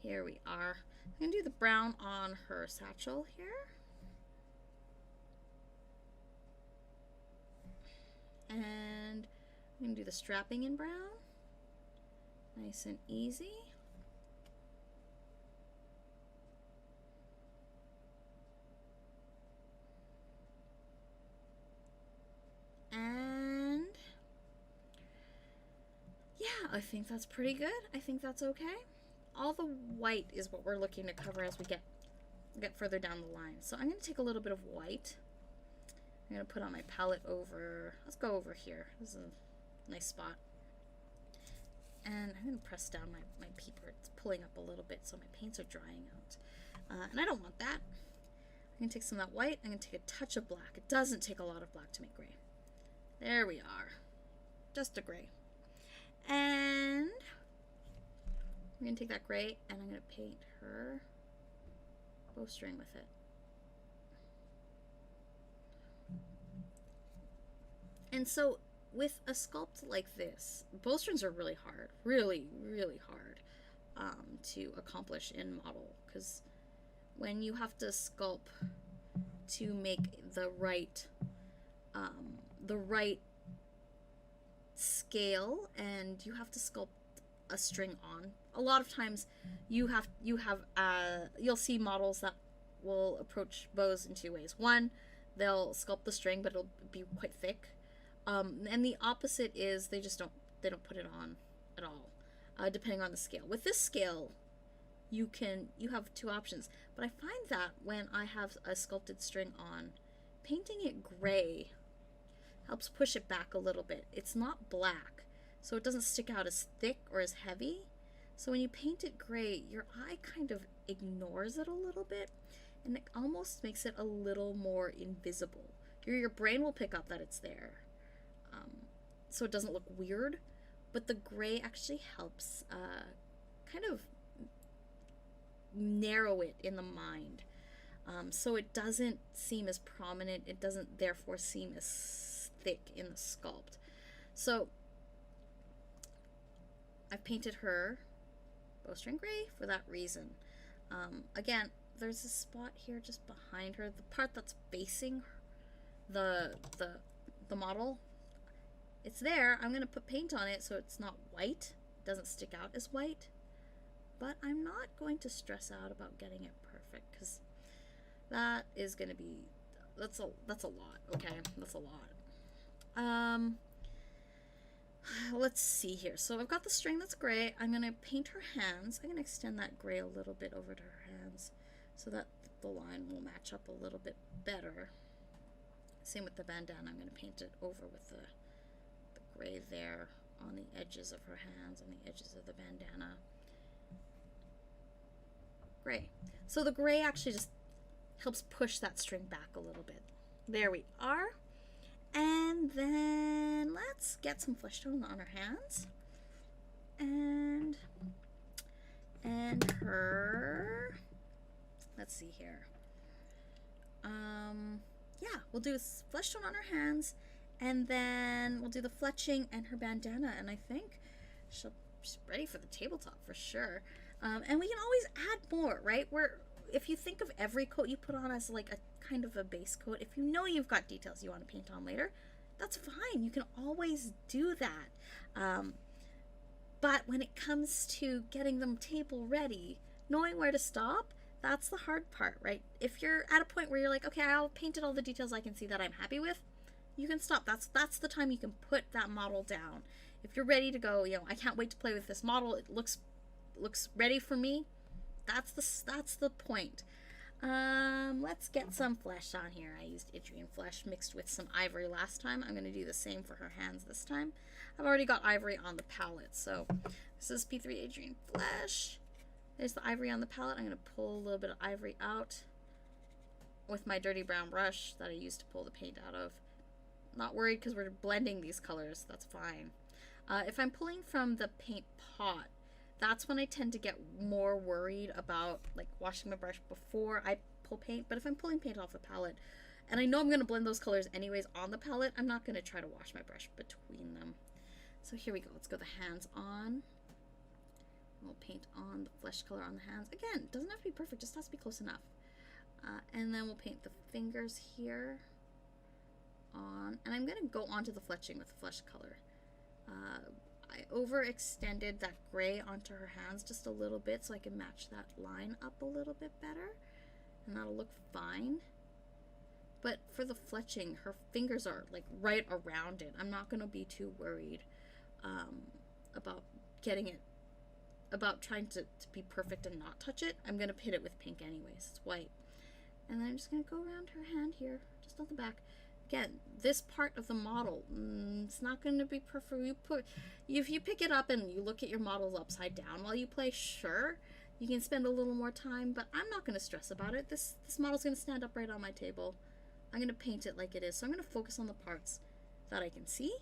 Here we are. I'm gonna do the brown on her satchel here. And I'm going to do the strapping in brown. Nice and easy. And yeah, I think that's pretty good. I think that's okay. All the white is what we're looking to cover as we get further down the line. So I'm going to take a little bit of white. I'm going to put on my palette over, let's go over here. This is a nice spot. And I'm going to press down my paper. It's pulling up a little bit, so my paints are drying out. And I don't want that. I'm going to take some of that white. I'm going to take a touch of black. It doesn't take a lot of black to make gray. There we are. Just a gray. And I'm going to take that gray and I'm going to paint her bowstring with it. And so with a sculpt like this, bowstrings are really hard, really, really hard to accomplish in model, because when you have to sculpt to make the right scale, and you have to sculpt a string on. A lot of times you'll see models that will approach bows in two ways. One, they'll sculpt the string, but it'll be quite thick. And the opposite is they don't put it on at all, depending on the scale. With this scale, you have two options. But I find that when I have a sculpted string on, painting it gray helps push it back a little bit. It's not black, so it doesn't stick out as thick or as heavy. So when you paint it gray, your eye kind of ignores it a little bit, and it almost makes it a little more invisible. Your brain will pick up that it's there, so it doesn't look weird, but the gray actually helps kind of narrow it in the mind, so it doesn't seem as prominent. It doesn't therefore seem as thick in the sculpt. So I've painted her bowstring gray for that reason. Again, there's a spot here just behind her, the part that's facing the model. It's there. I'm gonna put paint on it so it's not white, it doesn't stick out as white, but I'm not going to stress out about getting it perfect, because that is gonna be, that's a lot. Okay, that's a lot. Let's see here. So I've got the string that's gray. I'm gonna paint her hands. I'm gonna extend that gray a little bit over to her hands so that the line will match up a little bit better. Same with the bandana. I'm gonna paint it over with the gray there on the edges of her hands, on the edges of the bandana. Gray. So the gray actually just helps push that string back a little bit. There we are. And then let's get some flesh tone on her hands. And her, let's see here. Yeah, we'll do flesh tone on her hands, and then we'll do the fletching and her bandana, and I think she's ready for the tabletop for sure. And we can always add more, right? If you think of every coat you put on as like a kind of a base coat, if you know you've got details you want to paint on later, that's fine. You can always do that. But when it comes to getting them table ready, knowing where to stop, that's the hard part, right? If you're at a point where you're like, okay, I'll painted all the details I can see that I'm happy with, you can stop. That's the time you can put that model down. If you're ready to go, you know, I can't wait to play with this model, it looks ready for me, that's the point. Let's get some flesh on here. I used Idrian flesh mixed with some ivory last time. I'm going to do the same for her hands this time. I've already got ivory on the palette, so this is P3 Idrian flesh. There's the ivory on the palette. I'm going to pull a little bit of ivory out with my dirty brown brush that I used to pull the paint out of. Not worried because we're blending these colors. That's fine. If I'm pulling from the paint pot, that's when I tend to get more worried about like washing my brush before I pull paint. But if I'm pulling paint off the palette and I know I'm going to blend those colors anyways on the palette, I'm not going to try to wash my brush between them. So here we go. Let's go the hands on. We'll paint on the flesh color on the hands. Again, it doesn't have to be perfect, just has to be close enough. And then we'll paint the fingers here on. And I'm going to go onto the fletching with the flesh color. I overextended that gray onto her hands just a little bit so I can match that line up a little bit better, and that'll look fine. But for the fletching, her fingers are like right around it. I'm not going to be too worried about getting it, about trying to be perfect and not touch it. I'm going to hit it with pink anyways. It's white. And then I'm just going to go around her hand here, just on the back. Again, this part of the model, it's not going to be perfect. If you pick it up and you look at your models upside down while you play, sure, you can spend a little more time, but I'm not going to stress about it. This model's going to stand up right on my table. I'm going to paint it like it is. So I'm going to focus on the parts that I can see,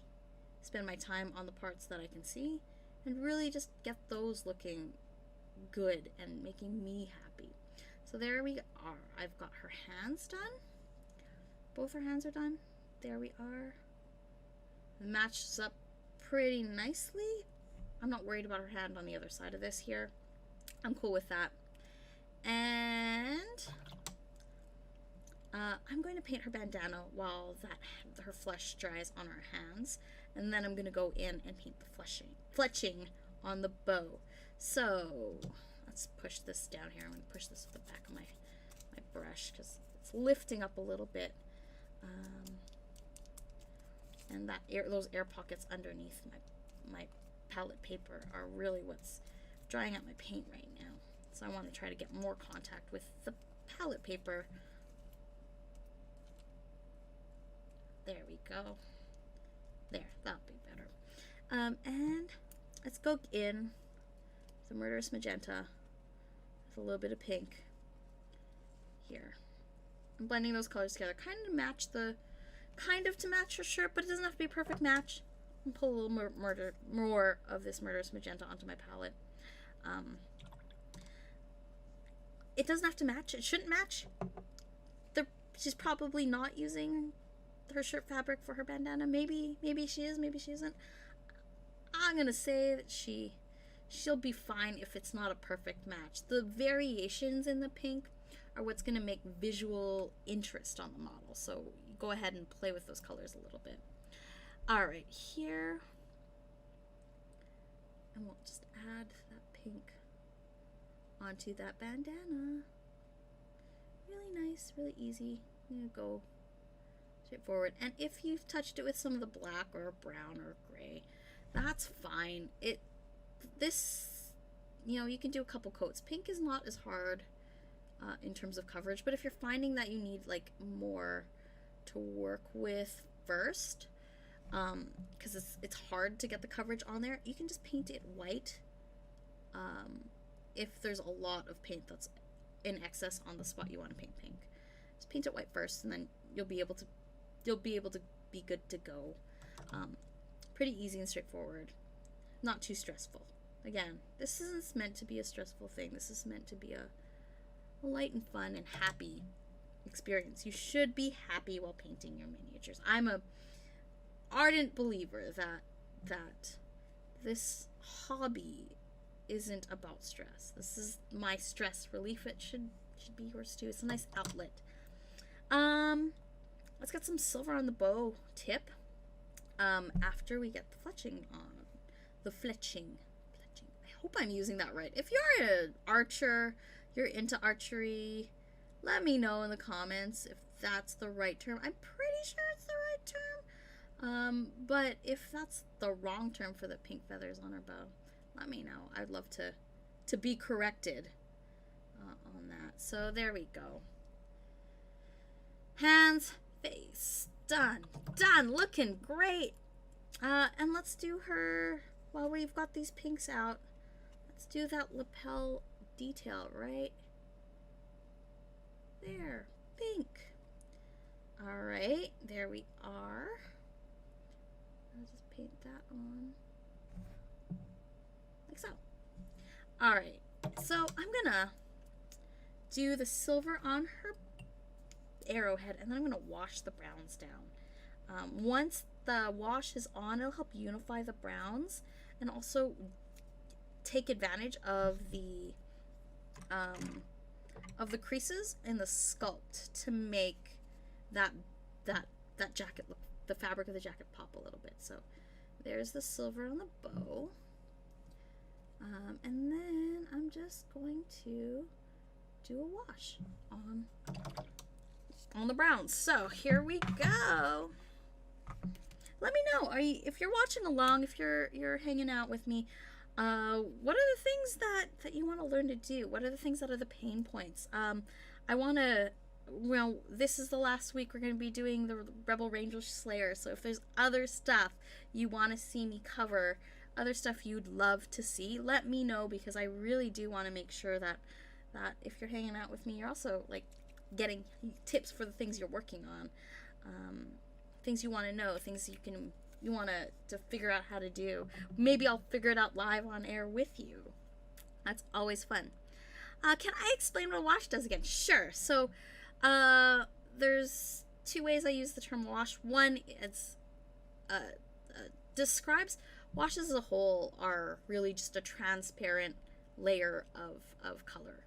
spend my time on the parts that I can see, and really just get those looking good and making me happy. So there we are. I've got her hands done. Both her hands are done. There we are. It matches up pretty nicely. I'm not worried about her hand on the other side of this here. I'm cool with that. And I'm going to paint her bandana while her flesh dries on her hands. And then I'm going to go in and paint the fletching on the bow. So let's push this down here. I'm going to push this with the back of my brush because it's lifting up a little bit. And those air pockets underneath my palette paper are really what's drying out my paint right now. So I want to try to get more contact with the palette paper. There we go. There, that'll be better. And let's go in with the Murderous Magenta with a little bit of pink here. I'm blending those colors together, kind of to match her shirt, but it doesn't have to be a perfect match. I'll pull a little more of this Murderous Magenta onto my palette. It doesn't have to match. It shouldn't match. She's probably not using her shirt fabric for her bandana. Maybe she is, maybe she isn't. I'm gonna say that she'll be fine if it's not a perfect match. The variations in the pink are what's gonna make visual interest on the model. So go ahead and play with those colors a little bit. All right, here, and we'll just add that pink onto that bandana. Really nice, really easy. I'm gonna go straightforward. And if you've touched it with some of the black or brown or gray, that's fine. You can do a couple coats. Pink is not as hard in terms of coverage, but if you're finding that you need like more to work with first, because it's hard to get the coverage on there, you can just paint it white. If there's a lot of paint that's in excess on the spot you want to paint pink, just paint it white first, and then you'll be able to be good to go. Pretty easy and straightforward, not too stressful. Again, this isn't meant to be a stressful thing. This is meant to be a light and fun and happy experience. You should be happy while painting your miniatures. I'm a ardent believer that this hobby isn't about stress. This is my stress relief. It should be yours too. It's a nice outlet. Let's get some silver on the bow tip after we get the fletching on. The fletching. I hope I'm using that right. If you're an archer, you're into archery, let me know in the comments if that's the right term. I'm pretty sure it's the right term. But if that's the wrong term for the pink feathers on her bow, let me know. I'd love to be corrected on that. So there we go. Hands, face, done, looking great. And let's do her, while we've got these pinks out, let's do that lapel detail right there, pink. All right, there we are. I'll just paint that on like so. All right, so I'm gonna do the silver on her arrowhead, and then I'm gonna wash the browns down. Once the wash is on, it'll help unify the browns and also take advantage of the creases in the sculpt to make that jacket look, the fabric of the jacket, pop a little bit. So there's the silver on the bow, and then I'm just going to do a wash on the browns. So here we go. Let me know, if you're watching along, if you're hanging out with me, what are the things that you want to learn to do? What are the things that are the pain points? I want to, this is the last week we're going to be doing the Rebel Ranger Slayer, so if there's other stuff you want to see me cover, other stuff you'd love to see, let me know, because I really do want to make sure that if you're hanging out with me, you're also like getting tips for the things you're working on, things you want to know, things you want to figure out how to do. Maybe I'll figure it out live on air with you. That's always fun. Can I explain what a wash does again? Sure. So there's two ways I use the term wash. One, it's describes washes as a whole are really just a transparent layer of color.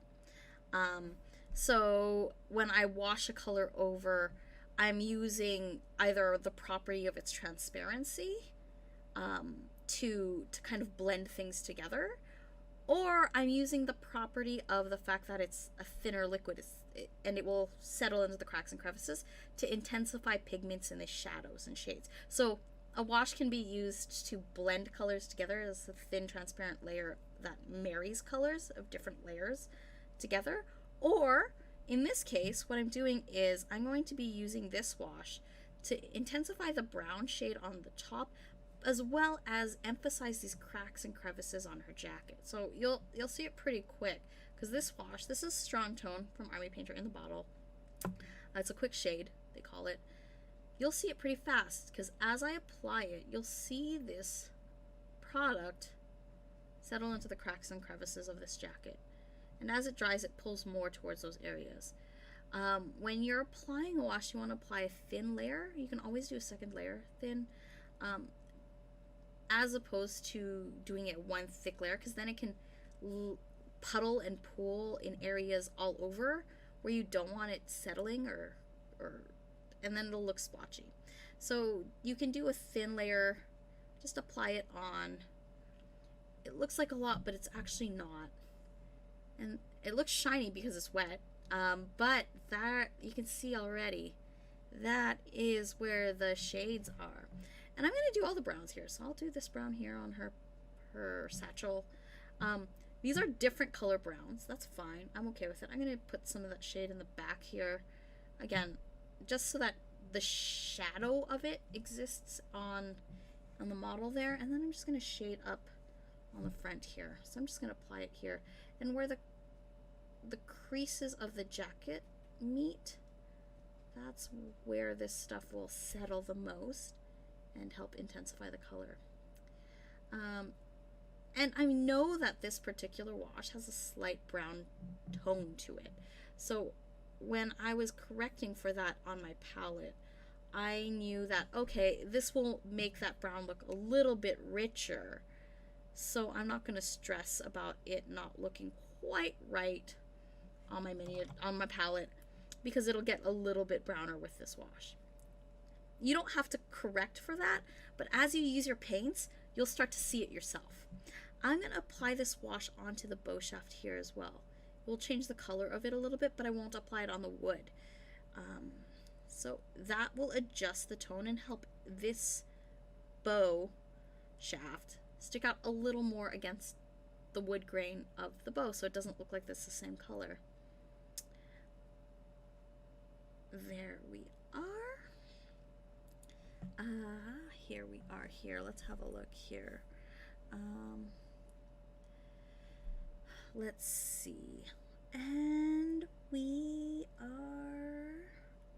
So when I wash a color over, I'm using either the property of its transparency to kind of blend things together, or I'm using the property of the fact that it's a thinner liquid and it will settle into the cracks and crevices to intensify pigments in the shadows and shades. So a wash can be used to blend colors together as a thin transparent layer that marries colors of different layers together. Or in this case, what I'm doing is I'm going to be using this wash to intensify the brown shade on the top, as well as emphasize these cracks and crevices on her jacket. So you'll see it pretty quick, because this wash, this is Strong Tone from Army Painter in the bottle. It's a quick shade, they call it. You'll see it pretty fast, because as I apply it, you'll see this product settle into the cracks and crevices of this jacket. And as it dries, it pulls more towards those areas. When you're applying a wash, you want to apply a thin layer. You can always do a second layer thin, as opposed to doing it one thick layer, because then it can puddle and pool in areas all over where you don't want it settling, and then it'll look splotchy. So you can do a thin layer, just apply it on. It looks like a lot, but it's actually not. And it looks shiny because it's wet, but that you can see already, that is where the shades are. And I'm going to do all the browns here, so I'll do this brown here on her satchel. These are different color browns. That's fine. I'm okay with it. I'm going to put some of that shade in the back here, again, just so that the shadow of it exists on the model there. And then I'm just going to shade up on the front here. So I'm just going to apply it here. And where the creases of the jacket meet, that's where this stuff will settle the most and help intensify the color. And I know that this particular wash has a slight brown tone to it. So when I was correcting for that on my palette, I knew that, okay, this will make that brown look a little bit richer. So I'm not going to stress about it not looking quite right on my palette, because it'll get a little bit browner with this wash. You don't have to correct for that, but as you use your paints, you'll start to see it yourself. I'm going to apply this wash onto the bow shaft here as well. We'll change the color of it a little bit, but I won't apply it on the wood. So that will adjust the tone and help this bow shaft stick out a little more against the wood grain of the bow, so it doesn't look like this the same color. There we are. Here we are here. Let's have a look here. Let's see. And we are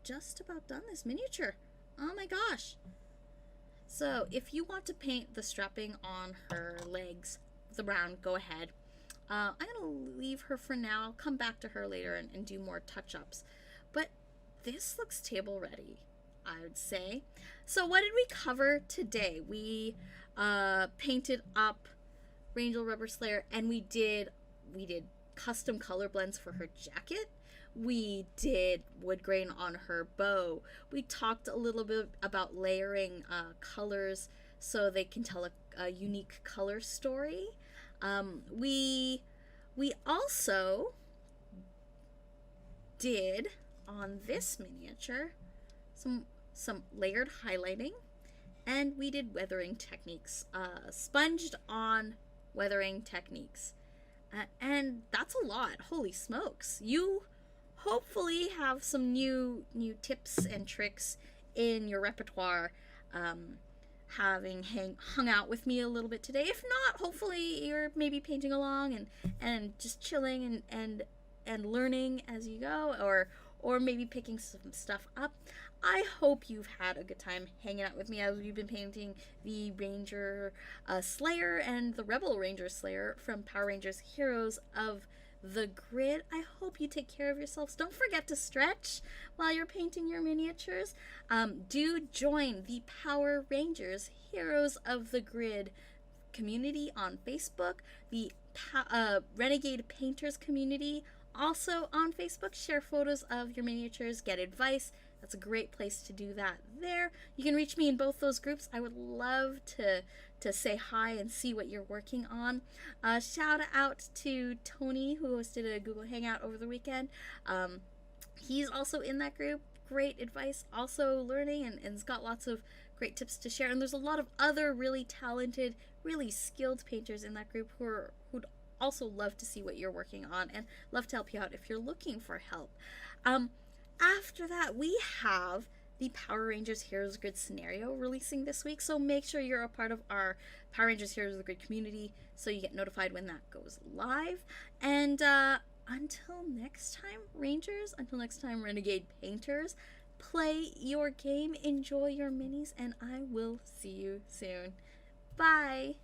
just about done this miniature. Oh my gosh. So if you want to paint the strapping on her legs, the brown, go ahead. I'm going to leave her for now. I'll come back to her later and do more touch-ups. But this looks table ready, I would say. So what did we cover today? We painted up Rangel Rubber Slayer, and we did custom color blends for her jacket. We did wood grain on her bow. We talked a little bit about layering colors so they can tell a unique color story. We also did on this miniature some layered highlighting, and we did weathering techniques, sponged on weathering techniques, and that's a lot. Holy smokes. You hopefully have some new tips and tricks in your repertoire, having hung out with me a little bit today. If not, hopefully you're maybe painting along and just chilling and learning as you go, or maybe picking some stuff up. I hope you've had a good time hanging out with me as we've been painting the Ranger Slayer and the Rebel Ranger Slayer from Power Rangers Heroes of the grid. I hope you take care of yourselves. Don't forget to stretch while you're painting your miniatures. Do join the Power Rangers Heroes of the Grid community on Facebook, the Renegade Painters community also on Facebook. Share photos of your miniatures, get advice. That's a great place to do that there. You can reach me in both those groups. I would love to say hi and see what you're working on. Shout out to Tony, who hosted a Google Hangout over the weekend. He's also in that group. Great advice, also learning, and has got lots of great tips to share. And there's a lot of other really talented, really skilled painters in that group who'd also love to see what you're working on and love to help you out if you're looking for help. After that, we have the Power Rangers Heroes Grid scenario releasing this week, so make sure you're a part of our Power Rangers Heroes of the Grid community so you get notified when that goes live. And until next time, Rangers, until next time, Renegade Painters, play your game, enjoy your minis, and I will see you soon. Bye!